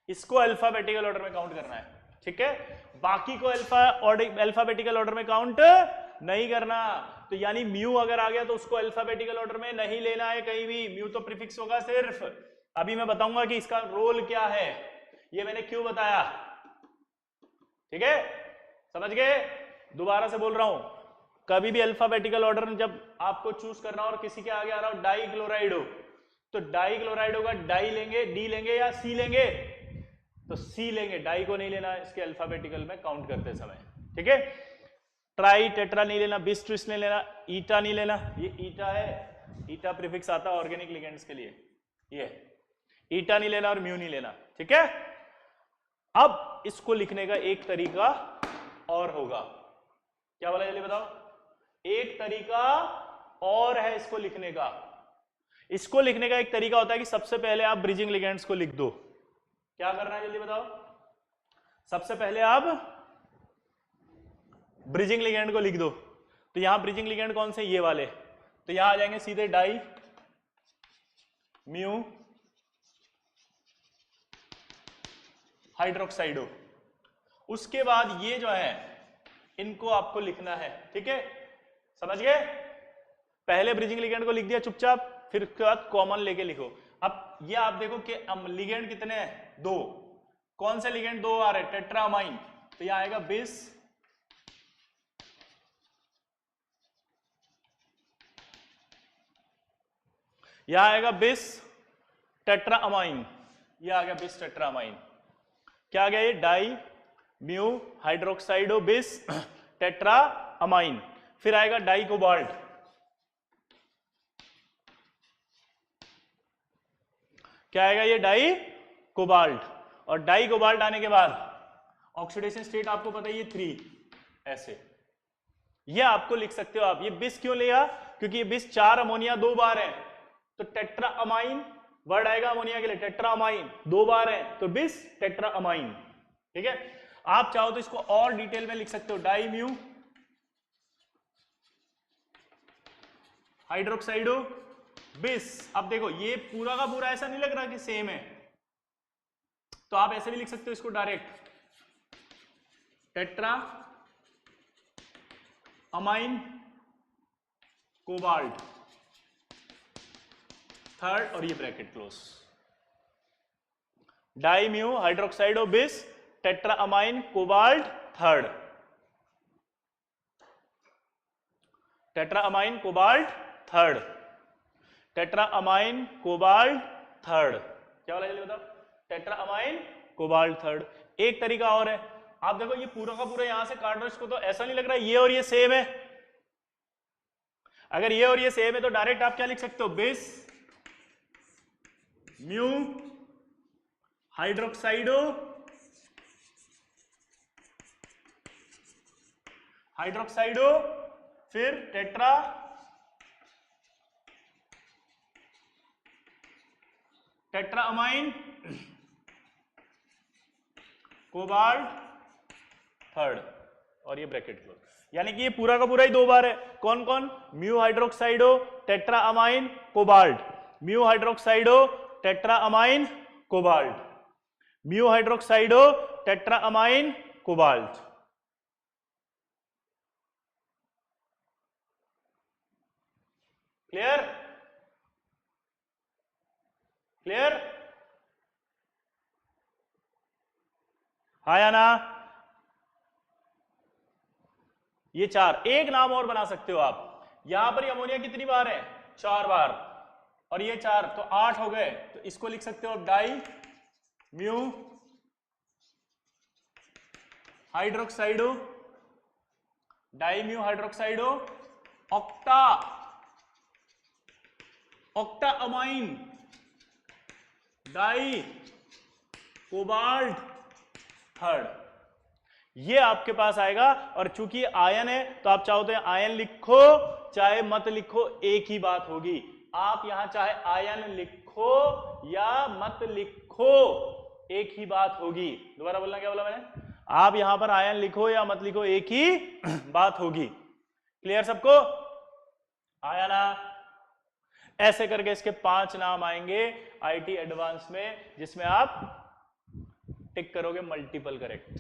इसको अल्फाबेटिकल ऑर्डर में काउंट करना है। ठीक है, बाकी को अल्फाबेटिकल ऑर्डर में काउंट नहीं करना। तो यानी म्यू अगर आ गया तो उसको अल्फाबेटिकल ऑर्डर में नहीं लेना है कहीं भी, म्यू तो प्रीफिक्स होगा सिर्फ। अभी मैं बताऊंगा कि इसका रोल क्या है, ये मैंने क्यों बताया। ठीक है, समझ गए? दोबारा से बोल रहा हूं, कभी भी अल्फाबेटिकल ऑर्डर में जब आपको चूज करना और किसी के आगे आ रहा हो डाई क्लोराइड हो, तो डाई क्लोराइड होगा, डाई लेंगे, डी लेंगे या सी लेंगे, तो सी लेंगे, डाई को नहीं लेना इसके अल्फाबेटिकल में काउंट करते समय। ठीक है, ट्राई टेट्रा नहीं लेना, बिस ट्विस नहीं लेना, ईटा नहीं लेना, ये ईटा है, ईटा प्रीफिक्स आता है ऑर्गेनिक लिगेंड्स के लिए, ये ईटा नहीं लेना और म्यू नहीं लेना। ठीक है, अब इसको लिखने का एक तरीका और होगा, क्या बोला जल्दी बताओ। एक तरीका और है इसको लिखने का। इसको लिखने का एक तरीका होता है कि सबसे पहले आप ब्रिजिंग लिगेंड्स को लिख दो। क्या करना है जल्दी बताओ। सबसे पहले आप ब्रिजिंग लिगेंड को लिख दो। तो यहां ब्रिजिंग लिगेंड कौन से, ये वाले। तो यहां आ जाएंगे सीधे डाई म्यू हाइड्रोक्साइडो। उसके बाद ये जो है इनको आपको लिखना है, ठीक है, समझ गए। पहले ब्रिजिंग लिगेंड को लिख दिया चुपचाप, फिर उसके बाद कॉमन लेके लिखो। अब ये आप देखो कि लिगेंड कितने हैं, 2। कौन से लिगेंड 2 आ रहे, टेट्रामाइन। तो यहां आएगा बिस, यहां आएगा बिस टेट्रामाइन, ये आ गया बिस टेट्रामाइन। क्या आ गया ये, डाई म्यू हाइड्रोक्साइडो बिस टेट्रामाइन। फिर आएगा डाई कोबाल्ट, क्या आएगा ये, डाई कोबाल्ट। और डाई कोबाल्ट आने के बाद ऑक्सीडेशन स्टेट आपको पता है ये 3, ऐसे ये आपको लिख सकते हो आप। ये बिस क्यों लिया, क्योंकि ये बिस 4 अमोनिया 2 बार है, तो टेट्राअमाइन वर्ड आएगा अमोनिया के लिए, टेट्राअमाइन 2 बार है तो बिस टेट्राअमाइन, ठीक है। आप चाहो तो इसको और डिटेल में लिख सकते हो, डाई म्यू हाइड्रोक्साइडो बिस। अब देखो ये पूरा का पूरा ऐसा नहीं लग रहा कि सेम है, तो आप ऐसे भी लिख सकते हो इसको direct, tetra ammine cobalt third, और ये ब्रैकेट क्लोज, डाई म्यू हाइड्रोक्साइडो बिस tetra ammine cobalt third, tetra ammine cobalt third, tetra ammine cobalt third. क्या बोला जल्दी बताओ, टेट्रा अमाइन कोबाल्ट थर्ड। एक तरीका और है, आप देखो ये पूरा का पूरा यहां से काट रहे हो इसको, तो ऐसा नहीं लग रहा ये और ये सेम है। अगर ये और ये सेम है तो डायरेक्ट आप क्या लिख सकते हो, बिस म्यू हाइड्रोक्साइडो हाइड्रोक्साइडो फिर टेट्रा टेट्राअमाइन कोबाल्ट थर्ड, और ये ब्रैकेट क्लोज। यानी कि ये पूरा का पूरा ही 2 बार है। कौन कौन, mu hydroxido tetraammine cobalt, mu hydroxido tetraammine cobalt, mu hydroxido tetraammine cobalt. Clear, clear, हाँ या ना। ये 4, एक नाम और बना सकते हो आप। यहां पर अमोनिया कितनी बार है, 4 बार, और ये 4 तो 8 हो गए। तो इसको लिख सकते हो di mu hydroxido, di mu hydroxido octa octa ammine di cobalt third, ये आपके पास आएगा। और चूंकि आयन है तो आप चाहो तो आयन लिखो चाहे मत लिखो, एक ही बात होगी। आप यहां चाहे आयन लिखो या मत लिखो, एक ही बात होगी। दोबारा बोलना, क्या बोला मैंने, आप यहां पर आयन लिखो या मत लिखो, एक ही बात होगी। क्लियर सबको, आया ना। ऐसे करके इसके 5 नाम आएंगे आईटी एडवांस में, जिसमें आप टिक करोगे मल्टीपल करेक्ट।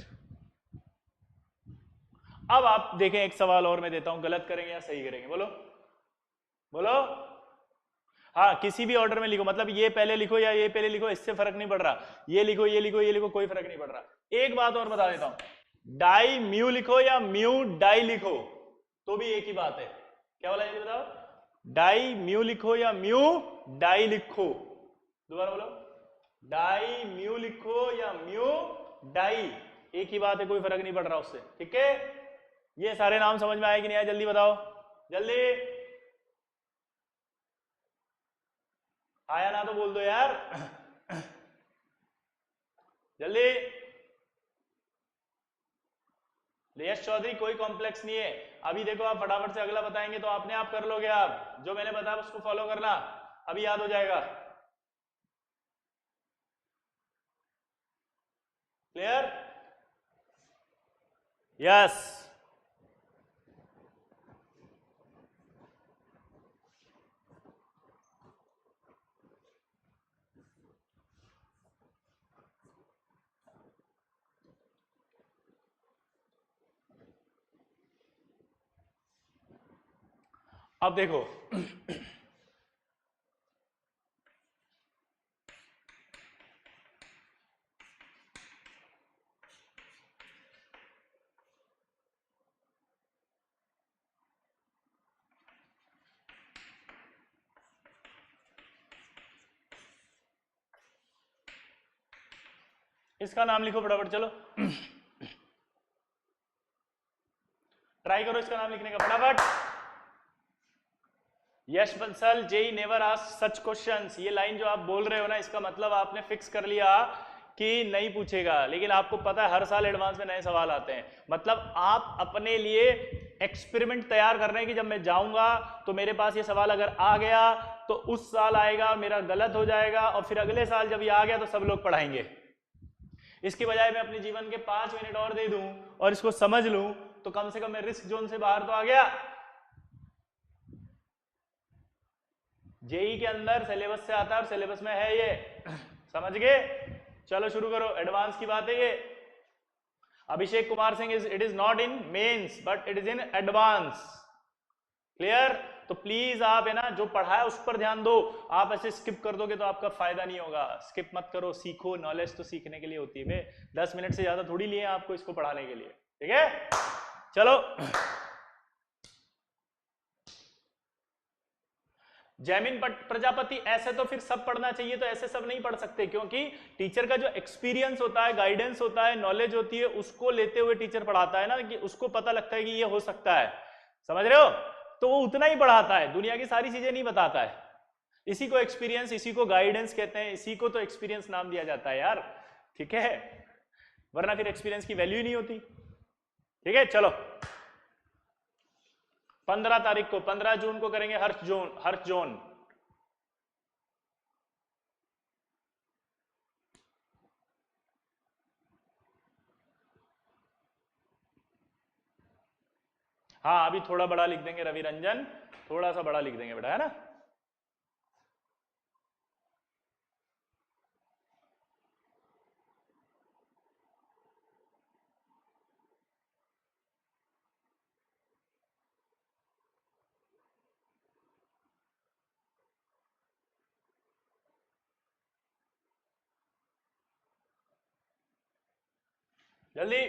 अब आप देखें, एक सवाल और मैं देता हूं, गलत करेंगे या सही करेंगे, बोलो बोलो। हाँ, किसी भी ऑर्डर में लिखो, मतलब ये पहले लिखो या ये पहले लिखो, इससे फर्क नहीं पड़ रहा। ये लिखो, ये लिखो, ये लिखो, कोई फर्क नहीं पड़ रहा। एक बात और बता देता हूं, डाई म्यू लिखो या म्यू डाई लिखो तो भी एक ही बात है। क्या बोला ये बताओ, डाई म्यू लिखो या म्यू डाई लिखो, दोबारा बोलो, डाई म्यू लिखो या म्यू डाई, एक ही बात है, कोई फर्क नहीं पड़ रहा उससे, ठीक है। ये सारे नाम समझ में आए कि नहीं आए, जल्दी बताओ, जल्दी। आया ना तो बोल दो यार, जल्दी यश चौधरी कोई कॉम्प्लेक्स नहीं है। अभी देखो आप फटाफट से अगला बताएंगे तो अपने आप कर लोगे, आप जो मैंने बताया उसको फॉलो करना, अभी याद हो जाएगा। क्लियर? यस। अब देखो इसका नाम लिखो फटाफट, चलो ट्राई करो इसका नाम लिखने का फटाफट। Yash Bansal, JEE never ask such questions. ये लाइन जो आप बोल रहे हो ना, इसका मतलब आपने फिक्स कर लिया कि नहीं पूछेगा, लेकिन आपको पता है हर साल एडवांस में नए सवाल आते हैं। मतलब आप अपने लिए एक्सपेरिमेंट तैयार कर रहे हैं कि जब मैं जाऊंगा तो मेरे पास ये सवाल अगर आ गया तो उस साल आएगा, मेरा गलत हो जाएगा, और फिर अगले साल जब ये आ गया तो सब लोग पढ़ाएंगे। इसकी बजाय मैं अपने जीवन के 5 मिनट और दे दूं और इसको समझ लूं तो कम से कम मैं रिस्क जोन से बाहर तो आ गया। जेई के अंदर सिलेबस से आता है और सिलेबस में है ये, समझ गए? चलो शुरू करो, एडवांस की बात है ये। Abhishek Kumar Singh, it is not in mains but it is in advance. Clear? तो प्लीज आप है ना जो पढ़ा है उस पर ध्यान दो। आप ऐसे स्किप कर दोगे तो आपका फायदा नहीं होगा। स्किप मत करो, सीखो। नॉलेज तो सीखने के लिए होती है बे, 10 मिनट से ज्यादा थोड़ी लिए आपको इसको पढ़ाने के लिए, ठीक है? चलो, जैमिन प्रजापति, ऐसे तो फिर सब पढ़ना चाहिए, तो ऐसे सब नहीं पढ़ सकते, क्योंकि टीचर का जो एक्सपीरियंस होता है, गाइडेंस होता है, नॉलेज होती है, उसको लेते हुए टीचर पढ़ाता है ना, कि उसको पता लगता है कि ये हो सकता है, समझ रहे हो? तो वो उतना ही पढ़ाता है, दुनिया की सारी चीजें नहीं बताता है। इसी को एक्सपीरियंस, इसी को गाइडेंस कहते हैं, इसी को तो एक्सपीरियंस नाम दिया जाता है यार, ठीक है? वरना फिर एक्सपीरियंस की वैल्यू ही नहीं होती, ठीक है? चलो, 15 तारीख को, 15 जून को करेंगे हर्ष जोन। हाँ, अभी थोड़ा बड़ा लिख देंगे रवि रंजन, थोड़ा सा बड़ा लिख देंगे बेटा, है ना? जल्दी।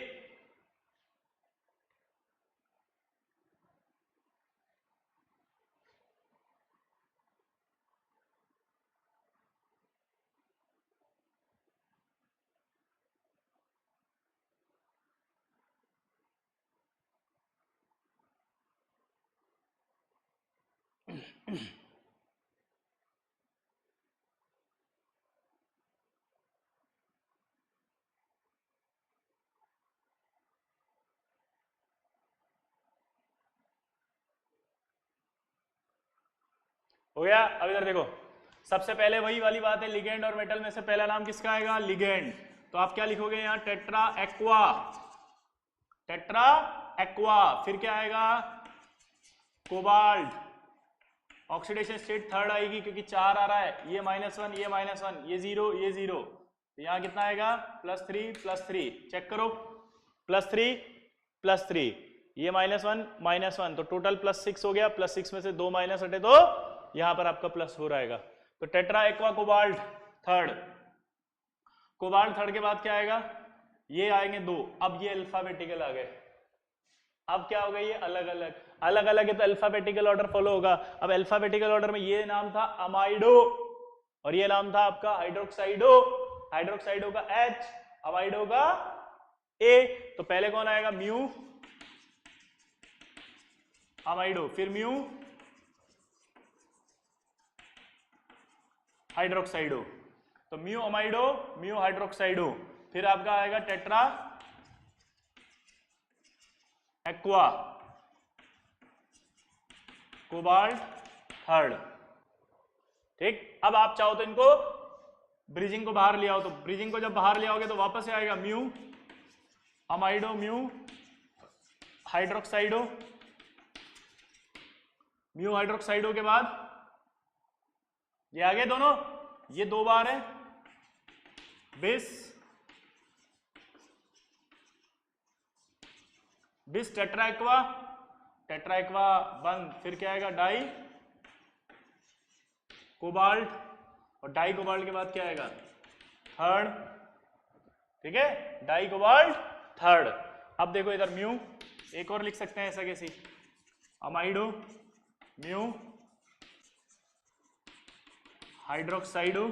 हो गया? अब इधर देखो, सबसे पहले वही वाली बात है, लिगेंड और मेटल में से पहला नाम किसका आएगा? लिगेंड। तो आप क्या लिखोगे यहाँ? Tetra aqua, tetra aqua. फिर क्या आएगा? कोबाल्ट। ऑक्सीडेशन स्टेट थर्ड आएगी क्योंकि 4 आ रहा है, ये -1, ये -1, ये 0, ये 0। तो यहाँ कितना आएगा? +3 +3। चेक करो, +3 +3, ये -1 -1, तो टोटल +6 हो गया। +6 में से 2 माइनस हटे तो यहां पर आपका +4 आएगा। तो tetra aqua cobalt third. Cobalt third के बाद क्या आएगा? ये आएंगे 2। अब ये अल्फाबेटिकल आ गए। अब क्या हो गया? ये अलग अलग, अलग अलग है तो अल्फाबेटिकल ऑर्डर फॉलो होगा। अब अल्फाबेटिकल ऑर्डर में ये नाम था अमाइडो और ये नाम था आपका हाइड्रोक्साइडो। हाइड्रोक्साइडो का H, अमाइडो का A। तो पहले कौन आएगा? म्यू अमाइडो, फिर म्यू हाइड्रोक्साइडो। तो म्यू अमाइडो, म्यू हाइड्रोक्साइडो, फिर आपका आएगा टेट्रा एक्वा, कोबाल्ट थर्ड। ठीक, अब आप चाहो तो इनको ब्रिजिंग को बाहर ले आओ, तो ब्रिजिंग को जब बाहर ले आओगे तो वापस से आएगा mu amido, mu hydroxido, mu हाइड्रोक्साइडो के बाद ये आगे दोनों, ये दो बार है बिस, बिस टेट्रा एक्वा, टेट्रा एक्वा बंद, फिर क्या आएगा डाई कोबाल्ट, और डाई कोबाल्ट के बाद क्या आएगा थर्ड। ठीक है, डाई कोबाल्ट थर्ड। अब देखो इधर म्यू, एक और लिख सकते हैं ऐसा कैसे, अमाइडो म्यू हाइड्रोक्साइडो,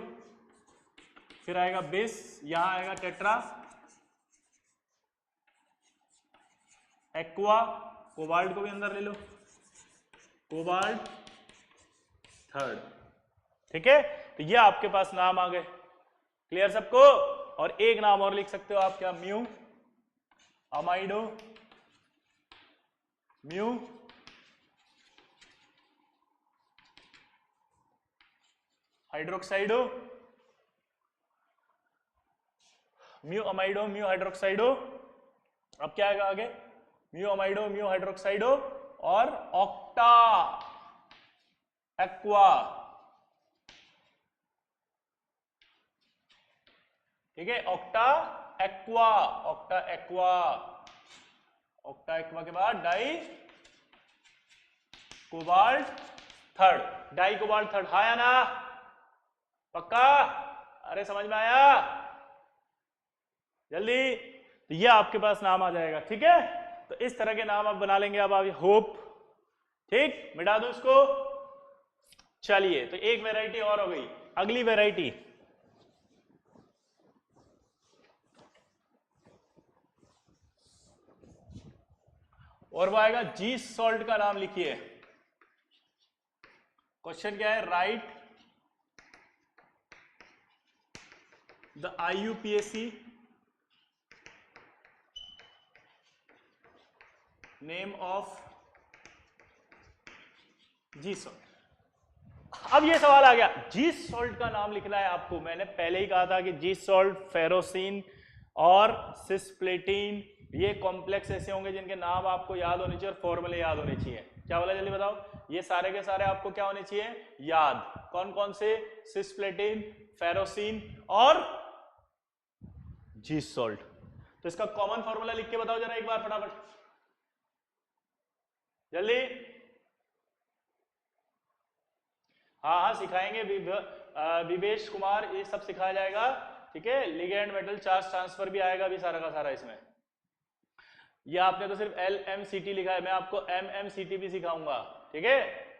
फिर आएगा बिस, यहां आएगा टेट्रा एक्वा, कोबाल्ट को भी अंदर ले लो, कोबाल्ट थर्ड। ठीक है, तो ये आपके पास नाम आ गए, क्लियर सबको। और एक नाम और लिख सकते हो आप, क्या, mu amido mu hydroxido, mu amido mu hydroxido. अब क्या आएगा आगे, म्यू अमाइडो म्यू हाइड्रोक्साइडो और ऑक्टा एक्वा। ठीक है, octa aqua, octa aqua, octa aqua के बाद di cobalt third, di cobalt third. हाँ या ना, पक्का? अरे समझ में आया जल्दी? तो ये आपके पास नाम आ जाएगा। ठीक है, तो इस तरह के नाम आप बना लेंगे। अब आप होप, ठीक, मिटा दो इसको। चलिए, तो एक वैरायटी और हो गई। अगली वैरायटी, और वो आएगा जी सॉल्ट का नाम लिखिए। क्वेश्चन क्या है, write the IUPAC name of G salt. अब ये सवाल आ गया, जी सॉल्ट का नाम लिखना है आपको। मैंने पहले ही कहा था कि जी सॉल्ट, फेरोसिन और सिस्प्लेटिन, ये कॉम्प्लेक्स ऐसे होंगे जिनके नाम आपको याद होने चाहिए और फॉर्मूले याद होने चाहिए। क्या बोला, जल्दी बताओ। ये सारे के सारे आपको क्या होने चाहिए, याद। कौन कौन से, सिस्प्लेटिन, फेरोसिन और जी सॉल्ट। तो इसका कॉमन फॉर्मूला लिख के बताओ जरा एक बार फटाफट, जल्दी। हाँ हाँ सिखाएंगे, विवेश कुमार, ये सब सिखाया जाएगा। ठीक है, लिगेंड मेटल चार्ज ट्रांसफर भी आएगा अभी सारा का सारा इसमें। ये आपने तो सिर्फ LMCT लिखा है, मैं आपको MMCT भी सिखाऊंगा। ठीक है,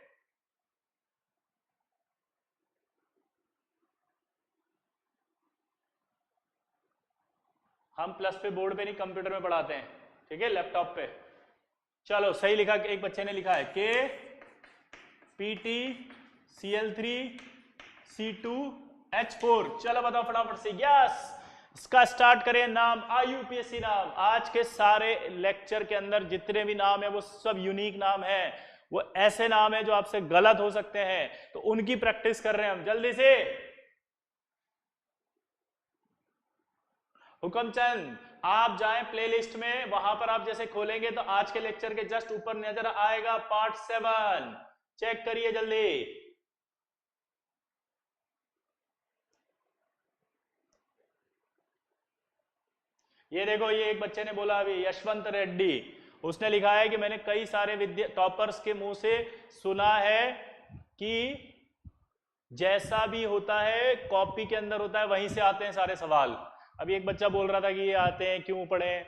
हम प्लस पे बोर्ड पे नहीं, कंप्यूटर में पढ़ाते हैं। ठीक है, लैपटॉप पे। चलो, सही लिखा, एक बच्चे ने लिखा है KPTCl3C2H4। चलो बताओ फटाफट से, यस। इसका स्टार्ट करें नाम, IUPAC नाम। आज के सारे लेक्चर के अंदर जितने भी नाम है वो सब यूनिक नाम है, वो ऐसे नाम है जो आपसे गलत हो सकते हैं, तो उनकी प्रैक्टिस कर रहे हैं हम जल्दी से। हुक्मचंद, आप जाएं प्लेलिस्ट में, वहां पर आप जैसे खोलेंगे तो आज के लेक्चर के जस्ट ऊपर नजर आएगा पार्ट 7, चेक करिए जल्दी। ये देखो, ये एक बच्चे ने बोला अभी, यशवंत रेड्डी, उसने लिखा है कि मैंने कई सारे टॉपर्स के मुंह से सुना है कि जैसा भी होता है कॉपी के अंदर होता है, वहीं से आते हैं सारे सवाल। अभी एक बच्चा बोल रहा था कि ये आते हैं, क्यों पढ़े,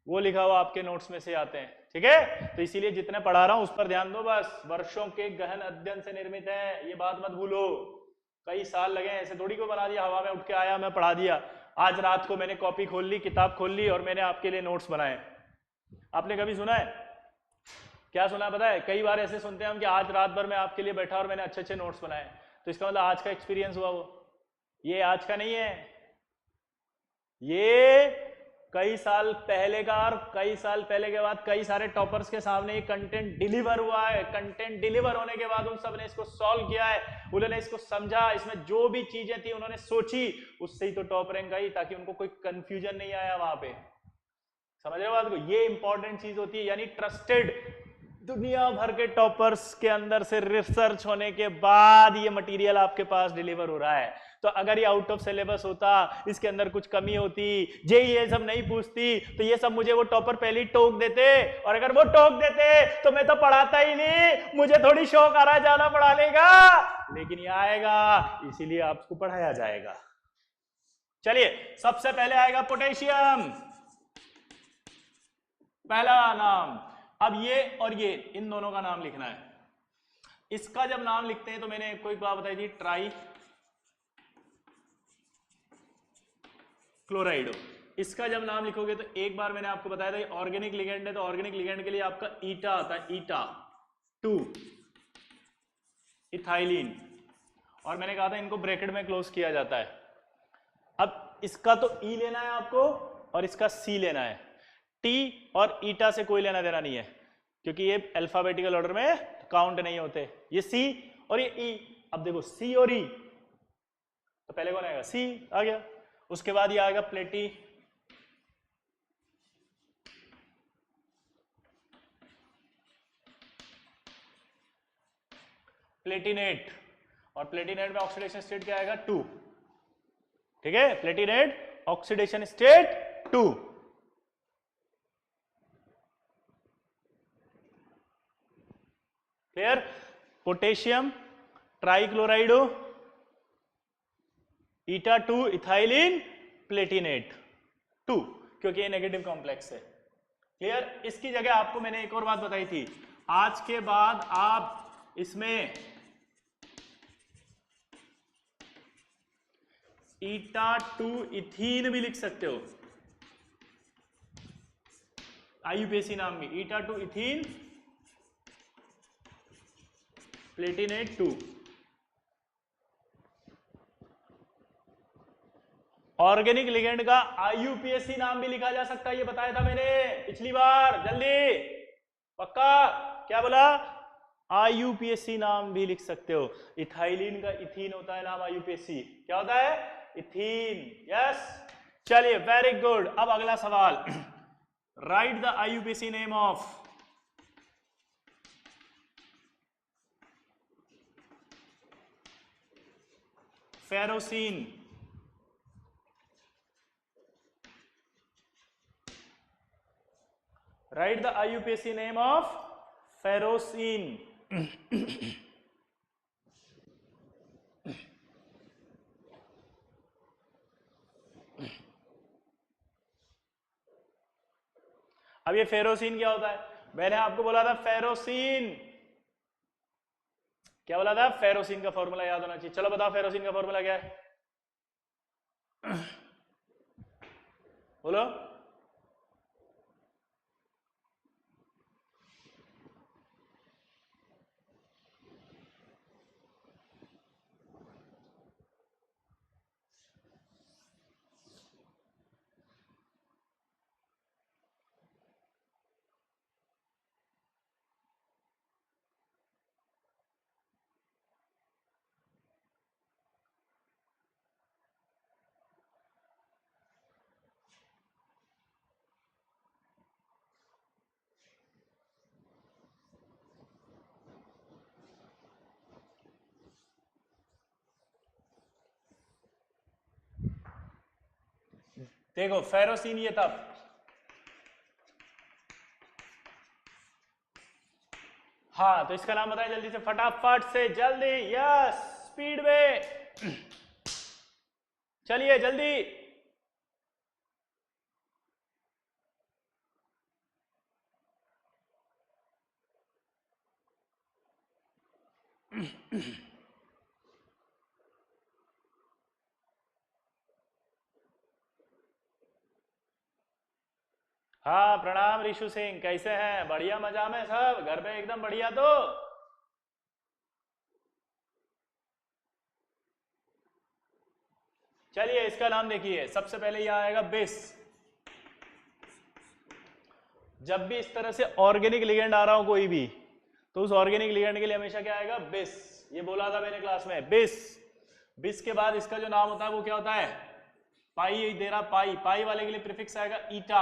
वो लिखा हुआ आपके नोट्स में से आते हैं। ठीक है, तो इसीलिए जितने पढ़ा रहा हूं उस पर ध्यान दो बस। वर्षों के गहन अध्ययन से निर्मित है, ये बात मत भूलो। कई साल लगे, ऐसे थोड़ी को बना दिया, हवा में उठ के आया मैं पढ़ा दिया। आज रात को मैंने कॉपी खोल ली, किताब खोल ली और मैंने आपके लिए नोट्स बनाए। आपने कभी सुना है? क्या सुना है पता है? कई बार ऐसे सुनते हैं हम कि आज रात भर मैं आपके लिए बैठा और मैंने अच्छे अच्छे नोट्स बनाए, तो इसका मतलब आज का एक्सपीरियंस हुआ वो। ये आज का नहीं है, ये कई साल पहले का और कई साल पहले के बाद कई सारे टॉपर्स के सामने ये कंटेंट डिलीवर हुआ है। कंटेंट डिलीवर होने के बाद उन सब ने इसको सॉल्व किया है, उन्होंने इसको समझा, इसमें जो भी चीजें थी उन्होंने सोची, उससे ही तो टॉप रैंक आई, ताकि उनको कोई कंफ्यूजन नहीं आया वहां पे। समझ रहे हो बात को? ये इंपॉर्टेंट चीज होती है, यानी ट्रस्टेड दुनिया भर के टॉपर्स के अंदर से रिसर्च होने के बाद ये मटेरियल आपके पास डिलीवर हो रहा है। तो अगर ये आउट ऑफ सिलेबस होता, इसके अंदर कुछ कमी होती, जेईई ये सब नहीं पूछती, तो ये सब मुझे वो टॉपर पहले ही टोक देते, और अगर वो टोक देते तो मैं तो पढ़ाता ही नहीं, मुझे थोड़ी शौक आ रहा है जाना पढ़ाने का, लेकिन ये आएगा इसीलिए आपको पढ़ाया जाएगा। चलिए, सबसे पहले आएगा पोटेशियम, पहला नाम। अब ये और ये, इन दोनों का नाम लिखना है। इसका जब नाम लिखते हैं तो मैंने कोई बात बताई थी, ट्राई क्लोराइडो। इसका जब नाम लिखोगे तो एक बार मैंने आपको बताया था ऑर्गेनिक लिगेंड है, तो ऑर्गेनिक लिगेंड के लिए आपका ईटा आता है, ईटा 2 इथाइलिन, और मैंने कहा था इनको ब्रैकेट में क्लोज किया जाता है। अब इसका तो ई लेना है आपको और इसका सी लेना है। टी और ईटा से कोई लेना देना नहीं है, क्योंकि ये अल्फाबेटिकल ऑर्डर में काउंट नहीं होते। ये सी और ये ई। अब देखो सी और ई, तो पहले कौन आएगा? सी आ गया। उसके बाद ये आएगा प्लेटी, प्लेटिनेट, और प्लेटिनेट में ऑक्सीडेशन स्टेट क्या आएगा? 2। ठीक है, platinate oxidation state 2। Clear? Potassium trichlorido, eta 2 ethylene, platinate 2, क्योंकि ये नेगेटिव कॉम्प्लेक्स है। क्लियर? इसकी जगह आपको मैंने एक और बात बताई थी, आज के बाद आप इसमें ईटा 2 इथीन भी लिख सकते हो, आईयूपीएसी नाम की, ईटा 2 इथीन प्लेटिनेट 2। ऑर्गेनिक लिगेंड का आईयूपीएसी नाम भी लिखा जा सकता है, ये बताया था मैंने पिछली बार। जल्दी, पक्का? क्या बोला? आईयूपीएसी नाम भी लिख सकते हो। इथाइलिन का इथीन होता है नाम आईयूपीएसी। क्या होता है? इथीन। यस, चलिए, वेरी गुड। अब अगला सवाल, right the IUPAC name of ferrocene. Write the IUPAC name of ferrocene. अब ये फेरोसिन क्या होता है? मैंने आपको बोला था फेरोसिन, क्या बोला था? फेरोसिन का फॉर्मूला याद होना चाहिए। चलो बताओ, फेरोसिन का फॉर्मूला क्या है? बोलो। देखो, फेरोसिन ये था, हाँ, तो इसका नाम बताएं जल्दी से, फटाफट से, जल्दी। यस, स्पीड में, चलिए जल्दी। हाँ, प्रणाम ऋषु सिंह, कैसे हैं? बढ़िया, मजा में सब? घर पे एकदम बढ़िया? तो चलिए, इसका नाम देखिए। सबसे पहले यह आएगा बेस, जब भी इस तरह से ऑर्गेनिक लिगेंड आ रहा हो कोई भी, तो उस ऑर्गेनिक लिगेंड के लिए हमेशा क्या आएगा? बिस। ये बोला था मैंने क्लास में, बिस। बिस के बाद इसका जो नाम होता है वो क्या होता है? पाई दे रहा, पाई। पाई वाले के लिए प्रीफिक्स आएगा ईटा।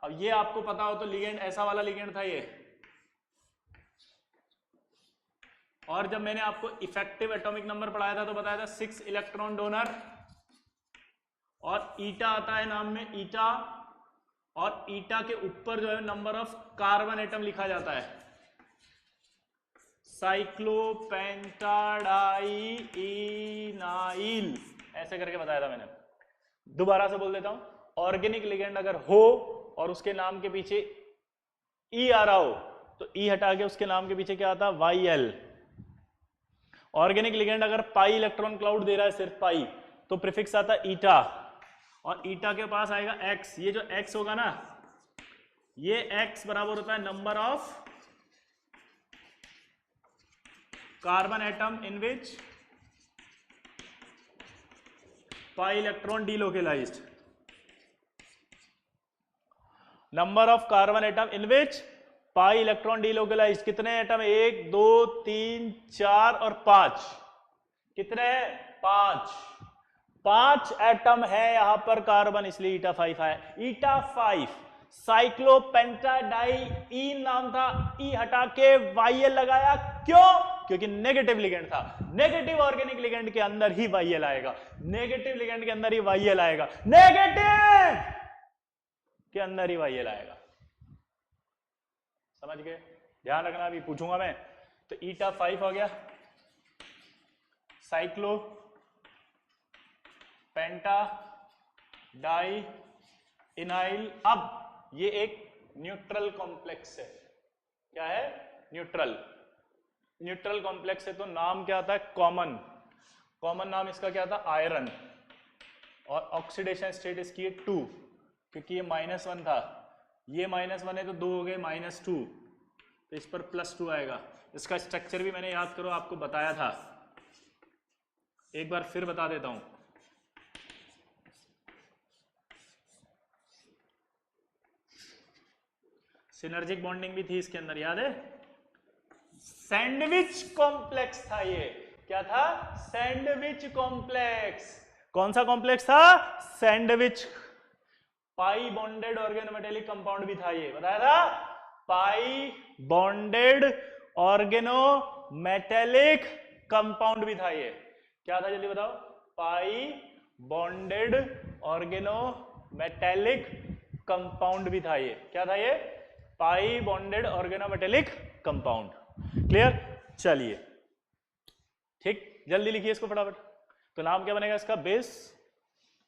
अब ये आपको पता हो तो लिगेंड ऐसा वाला लिगेंड था ये। और जब मैंने आपको इफेक्टिव एटॉमिक नंबर पढ़ाया था तो बताया था 6 इलेक्ट्रॉन डोनर, और ईटा आता है नाम में, ईटा। और ईटा के ऊपर जो है नंबर ऑफ कार्बन एटम लिखा जाता है, साइक्लोपेंटाडाइइनाइल, ऐसे करके बताया था मैंने। दोबारा से बोल देता हूं, ऑर्गेनिक लिगेंड अगर हो और उसके नाम के पीछे ई आ रहा हो तो ई हटा के उसके नाम के पीछे क्या आता है? Y L. ऑर्गेनिक लिगेंड अगर पाई इलेक्ट्रॉन क्लाउड दे रहा है, सिर्फ पाई, तो प्रीफिक्स आता है ईटा, और ईटा के पास आएगा एक्स। ये जो एक्स होगा ना, ये एक्स बराबर होता है number of carbon atom in which pi electron delocalized. Number of carbon atom in which pi electron delocalized. कितने एटम? 1 2 3 4 और 5। कितने हैं? 5 एटम है यहां पर कार्बन, इसलिए ईटा 5 है। ईटा 5 साइक्लोपेंटाडाइइन नाम था, ई हटा के वाईएल लगाया। क्यों? क्योंकि नेगेटिव लिगेंड था। नेगेटिव ऑर्गेनिक लिगेंड के अंदर ही वाईएल आएगा, नेगेटिव लिगेंड के अंदर ही वाईएल आएगा, नेगेटिव के अंदर ही वाईएल आएगा। समझ गए? ध्यान रखना, अभी पूछूंगा मैं। तो ईटा 5 हो गया, साइक्लो पेंटा डाई इनाइल। अब ये एक न्यूट्रल कॉम्प्लेक्स है। क्या है? न्यूट्रल। न्यूट्रल कॉम्प्लेक्स है तो नाम क्या आता है? कॉमन। कॉमन नाम इसका क्या था? आयरन। और ऑक्सीडेशन स्टेट इसकी है 2, क्योंकि ये -1 था, ये -1 है तो 2 हो गए -2, तो इस पर +2 आएगा। इसका स्ट्रक्चर भी मैंने, याद करो, आपको बताया था, एक बार फिर बता देता हूं। सिनर्जिक बॉन्डिंग भी थी इसके अंदर, याद है? सैंडविच कॉम्प्लेक्स था ये। क्या था? Sandwich complex. कौन सा कॉम्प्लेक्स था? सैंडविच। पाई बॉन्डेड ऑर्गेनोमेटेलिक कंपाउंड भी था ये, बताया था। पाई बॉन्डेड ऑर्गेनोमेटेलिक कंपाउंड भी था ये। क्या था? जल्दी बताओ। पाई बॉन्डेड ऑर्गेनोमेटेलिक कंपाउंड भी था ये। क्या था ये? पाई बॉन्डेड ऑर्गेनोमेटेलिक कंपाउंड। क्लियर? चलिए, ठीक, जल्दी लिखिए इसको फटाफट। तो नाम क्या बनेगा इसका? बेस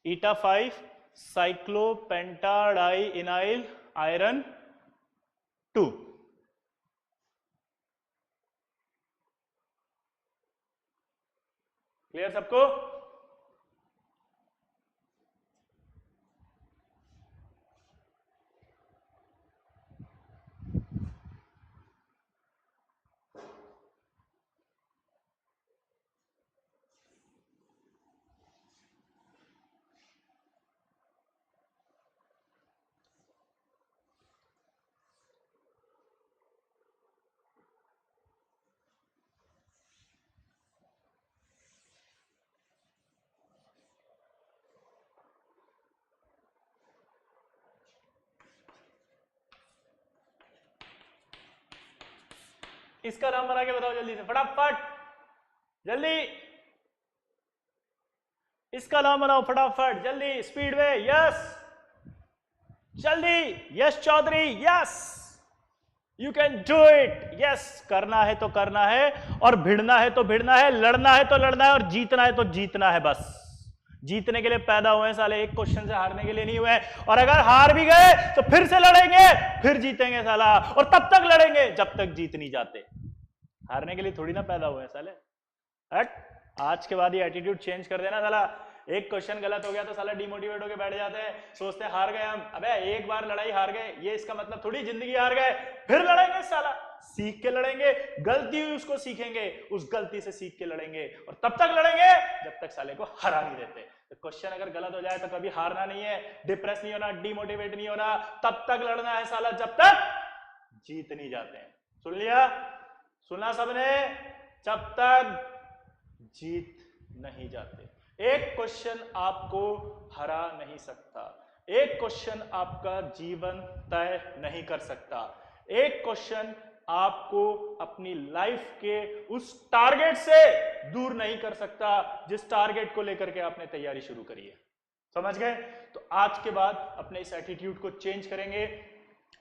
ईटा 5 साइक्लोपेंटाडाइइनाइल आयरन 2। क्लियर सबको? इसका नाम बना के बताओ जल्दी से, फटाफट, जल्दी। इसका नाम बनाओ फटाफट, जल्दी, स्पीड में। यस, जल्दी। Yes Chaudhary, yes, you can do it. Yes, करना है तो करना है, और भिड़ना है तो भिड़ना है, लड़ना है तो लड़ना है, और जीतना है तो जीतना है। बस जीतने के लिए पैदा हुए हैं साले, एक क्वेश्चन से हारने के लिए नहीं हुए। और अगर हार भी गए तो फिर से लड़ेंगे, फिर जीतेंगे साला, और तब तक लड़ेंगे जब तक जीत नहीं जाते। हारने के लिए थोड़ी ना पैदा हुए हैं साले। हट, आज के बाद ये एटीट्यूड चेंज कर देना साला। एक क्वेश्चन गलत हो गया तो साला डिमोटिवेट होकर बैठ जाते हैं, सोचते हैं हार गए हम। अबे एक बार लड़ाई हार गए, ये इसका मतलब थोड़ी जिंदगी हार गए। फिर लड़ेंगे साला, सीख के लड़ेंगे। गलती हुई उसको सीखेंगे, उस गलती से सीख के लड़ेंगे, और तब तक लड़ेंगे जब तक साले को हरा नहीं देते। तो क्वेश्चन अगर गलत हो जाए तो कभी हारना नहीं है, डिप्रेस नहीं होना, डिमोटिवेट नहीं होना, तब तक लड़ना है साला जब तक जीत नहीं जाते हैं। सुन लिया? सुना सबने? जब तक जीत नहीं जाते। एक क्वेश्चन आपको हरा नहीं सकता, एक क्वेश्चन आपका जीवन तय नहीं कर सकता, एक क्वेश्चन आपको अपनी लाइफ के उस टारगेट से दूर नहीं कर सकता जिस टारगेट को लेकर के आपने तैयारी शुरू करी है। समझ गए? तो आज के बाद अपने इस एटीट्यूड को चेंज करेंगे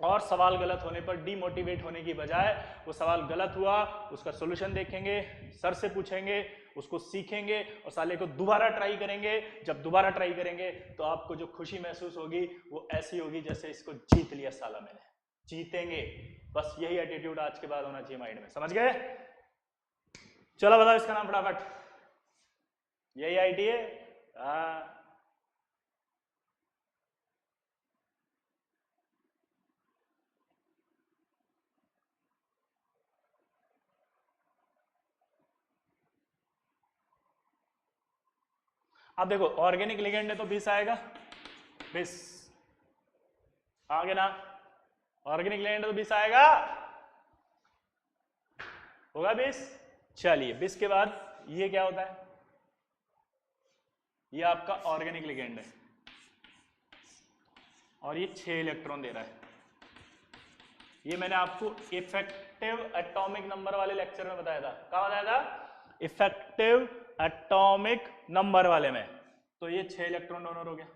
और सवाल गलत होने पर डीमोटिवेट होने की बजाय वो सवाल गलत हुआ उसका सॉल्यूशन देखेंगे, सर से पूछेंगे, उसको सीखेंगे और साले को दोबारा ट्राई करेंगे। जब दोबारा ट्राई करेंगे तो आपको जो खुशी महसूस होगी वो ऐसी होगी जैसे इसको जीत लिया साला मैंने। जीतेंगे, बस यही एटीट्यूड आज के बाद होना चाहिए माइंड में। समझ गए? चलो बताओ इसका नाम फटाफट। यही आईटी है? हाँ। अब देखो ऑर्गेनिक लिगेंड है तो 20 आएगा, 20 आगे ना, ऑर्गेनिक लिगेंड तो 20 आएगा, होगा 20। चलिए 20 के बाद ये क्या होता है? ये आपका ऑर्गेनिक लिगेंड है और ये 6 इलेक्ट्रॉन दे रहा है। ये मैंने आपको इफेक्टिव एटॉमिक नंबर वाले लेक्चर में बताया था। कहाँ बताया था? इफेक्टिव एटॉमिक नंबर वाले में। तो ये 6 इलेक्ट्रॉन डोनर हो गया।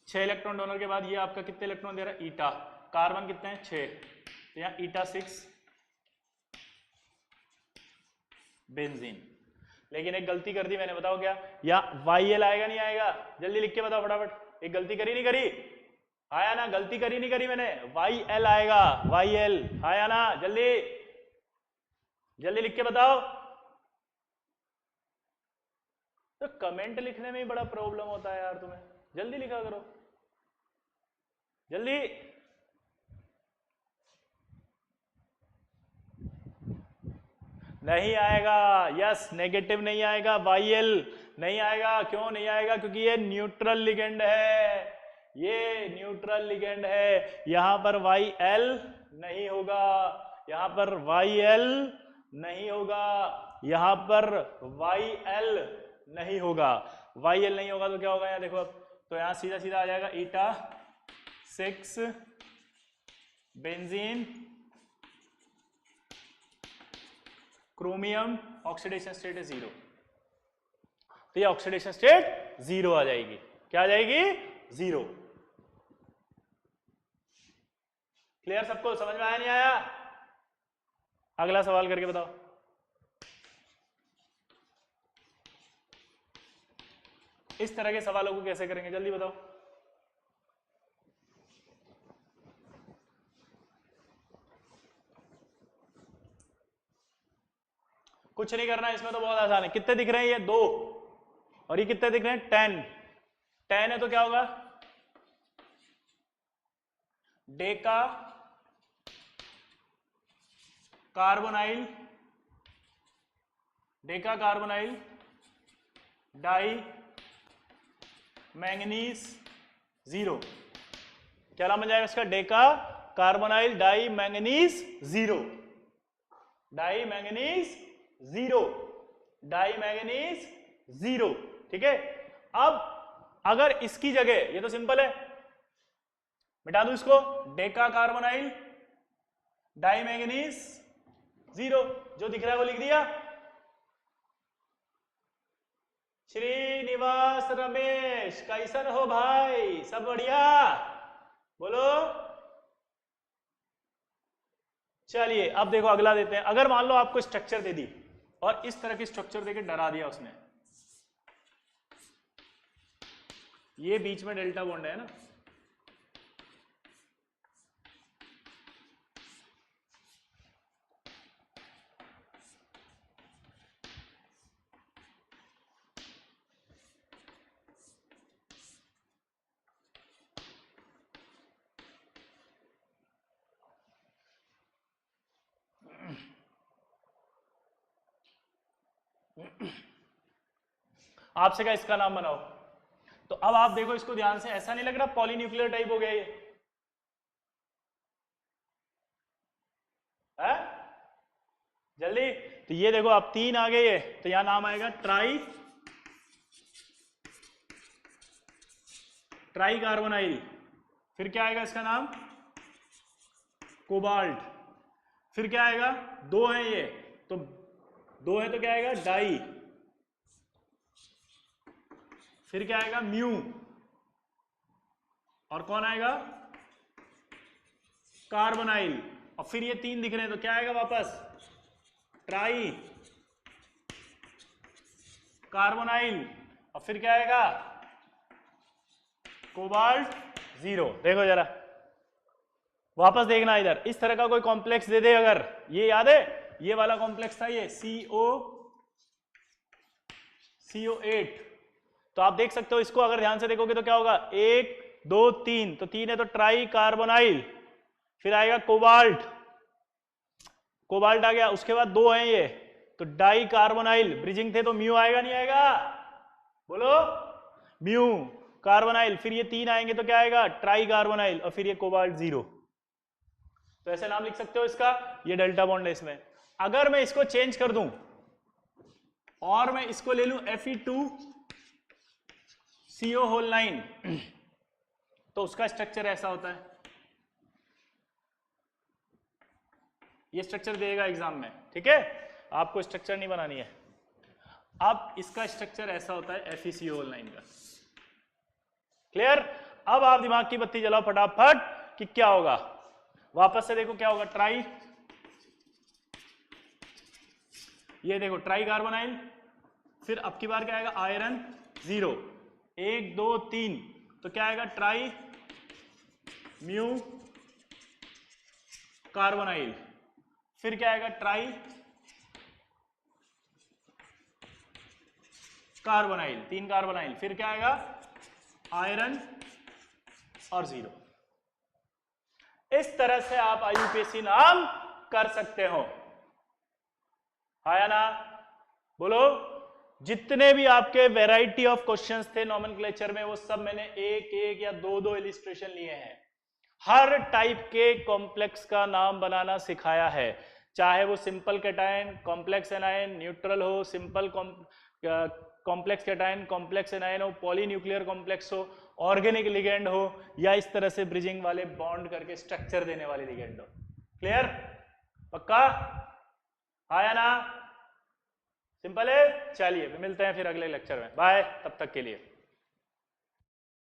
6 इलेक्ट्रॉन डोनर के बाद ये आपका कितने इलेक्ट्रॉन दे रहा है? ईटा। कार्बन कितने हैं? 6। तो यहाँ ईटा 6 बेंजीन। लेकिन एक गलती कर दी मैंने, बताओ क्या? या YL आएगा नहीं आएगा? जल्दी लिख के बताओ फटाफट। एक गलती करी नहीं करी? आया ना? गलती करी नहीं करी मैंने? YL आएगा, YL आया ना? जल्दी जल्दी लिख के बताओ। तो कमेंट लिखने में ही बड़ा प्रॉब्लम होता है यार तुम्हें, जल्दी लिखा करो जल्दी। नहीं आएगा, यस नेगेटिव नहीं आएगा, YL नहीं आएगा। क्यों नहीं आएगा? क्योंकि ये न्यूट्रल लिगेंड है, ये न्यूट्रल लिगेंड है। यहां पर YL नहीं होगा, यहां पर YL नहीं होगा, यहां पर YL नहीं होगा। YL नहीं होगा तो क्या होगा? यहाँ देखो अब, तो यहां सीधा सीधा आ जाएगा ईटा 6 बेंजीन क्रोमियम, ऑक्सीडेशन स्टेट है 0। तो ये ऑक्सीडेशन स्टेट 0 आ जाएगी। क्या आ जाएगी? 0। क्लियर सबको? समझ में आया नहीं आया? अगला सवाल करके बताओ। इस तरह के सवालों को कैसे करेंगे जल्दी बताओ। कुछ नहीं करना, इसमें तो बहुत आसान है। कितने दिख रहे हैं? ये 2 और ये कितने दिख रहे हैं? 10। 10 है तो क्या होगा? Deca carbonyl, deca carbonyl di manganese 0। क्या नाम बन जाएगा इसका? Deca carbonyl di manganese 0। Di manganese 0, di manganese 0। ठीक है। अब अगर इसकी जगह, ये तो सिंपल है, मिटा दूं इसको, डेका कार्बोनाइल डाई मैंगनीज 0, जो दिख रहा है वो लिख दिया। श्रीनिवास रमेश कैसन हो भाई? सब बढ़िया? बोलो। चलिए अब देखो अगला देते हैं। अगर मान लो आपको स्ट्रक्चर दे दी और इस तरह की स्ट्रक्चर देके डरा दिया उसने, ये बीच में डेल्टा बॉन्ड है ना, आपसे कहा इसका नाम बनाओ। तो अब आप देखो इसको ध्यान से, ऐसा नहीं लग रहा पॉलीन्यूक्लियर टाइप हो गया ये है? जल्दी, तो ये देखो आप 3 आ गए ये, तो यहां नाम आएगा ट्राई कार्बोनाइल। फिर क्या आएगा इसका नाम? कोबाल्ट। फिर क्या आएगा? 2 है ये, तो 2 है तो क्या आएगा? डाई। फिर क्या आएगा? म्यू। और कौन आएगा? कार्बोनाइल। और फिर ये 3 दिख रहे हैं तो क्या आएगा वापस? Try carbonyl. और फिर क्या आएगा? कोबाल्ट 0। देखो जरा वापस देखना इधर, इस तरह का कोई कॉम्प्लेक्स दे दे अगर, ये याद है ये वाला कॉम्प्लेक्स था ये CO8, तो आप देख सकते हो इसको अगर ध्यान से देखोगे तो क्या होगा? 1 2 3, तो 3 है तो ट्राई कार्बोनाइल। फिर आएगा कोबाल्ट, कोबाल्ट आ गया। उसके बाद 2 है ये, तो डाई कार्बोनाइल। ब्रिजिंग थे तो म्यू आएगा नहीं आएगा? बोलो, म्यू कार्बोनाइल। फिर ये 3 आएंगे तो क्या आएगा? Try carbonyl. और फिर ये कोबाल्ट 0। तो ऐसे नाम लिख सकते हो इसका, ये डेल्टा बॉन्ड है इसमें। अगर मैं इसको चेंज कर दूं और मैं इसको ले लूं Fe2CO9, तो उसका स्ट्रक्चर ऐसा होता है। ये स्ट्रक्चर देगा एग्जाम में, ठीक है? आपको स्ट्रक्चर नहीं बनानी है। अब इसका स्ट्रक्चर ऐसा होता है FeCO9 का। क्लियर? अब आप दिमाग की बत्ती जलाओ फटाफट कि क्या होगा। वापस से देखो क्या होगा? ट्राई, ये देखो ट्राई कार्बोनाइल। फिर अब की बार क्या आएगा? आयरन 0। 1 2 3, तो क्या आएगा? Try mu carbonyl. फिर क्या आएगा? Try carbonyl, 3 carbonyl. फिर क्या आएगा? आयरन और 0। इस तरह से आप IUPAC नाम कर सकते हो, आया ना? बोलो। जितने भी आपके वैरायटी ऑफ क्वेश्चंस थे नोमेनक्लेचर में, वो सब मैंने 1 1 या 2 2 इलिस्ट्रेशन लिए हैं। हर टाइप के कॉम्प्लेक्स का नाम बनाना सिखाया है, चाहे वो simple cation, complex anion, neutral हो, simple complex cation, complex anion हो, पॉलीन्यूक्लियर कॉम्प्लेक्स हो, ऑर्गेनिक लिगेंड हो, या इस तरह से ब्रिजिंग वाले बॉन्ड करके स्ट्रक्चर देने वाले लिगेंड हो। क्लियर? पक्का? आया ना? सिंपल है। चलिए मिलते हैं फिर अगले लेक्चर में। बाय, तब तक के लिए।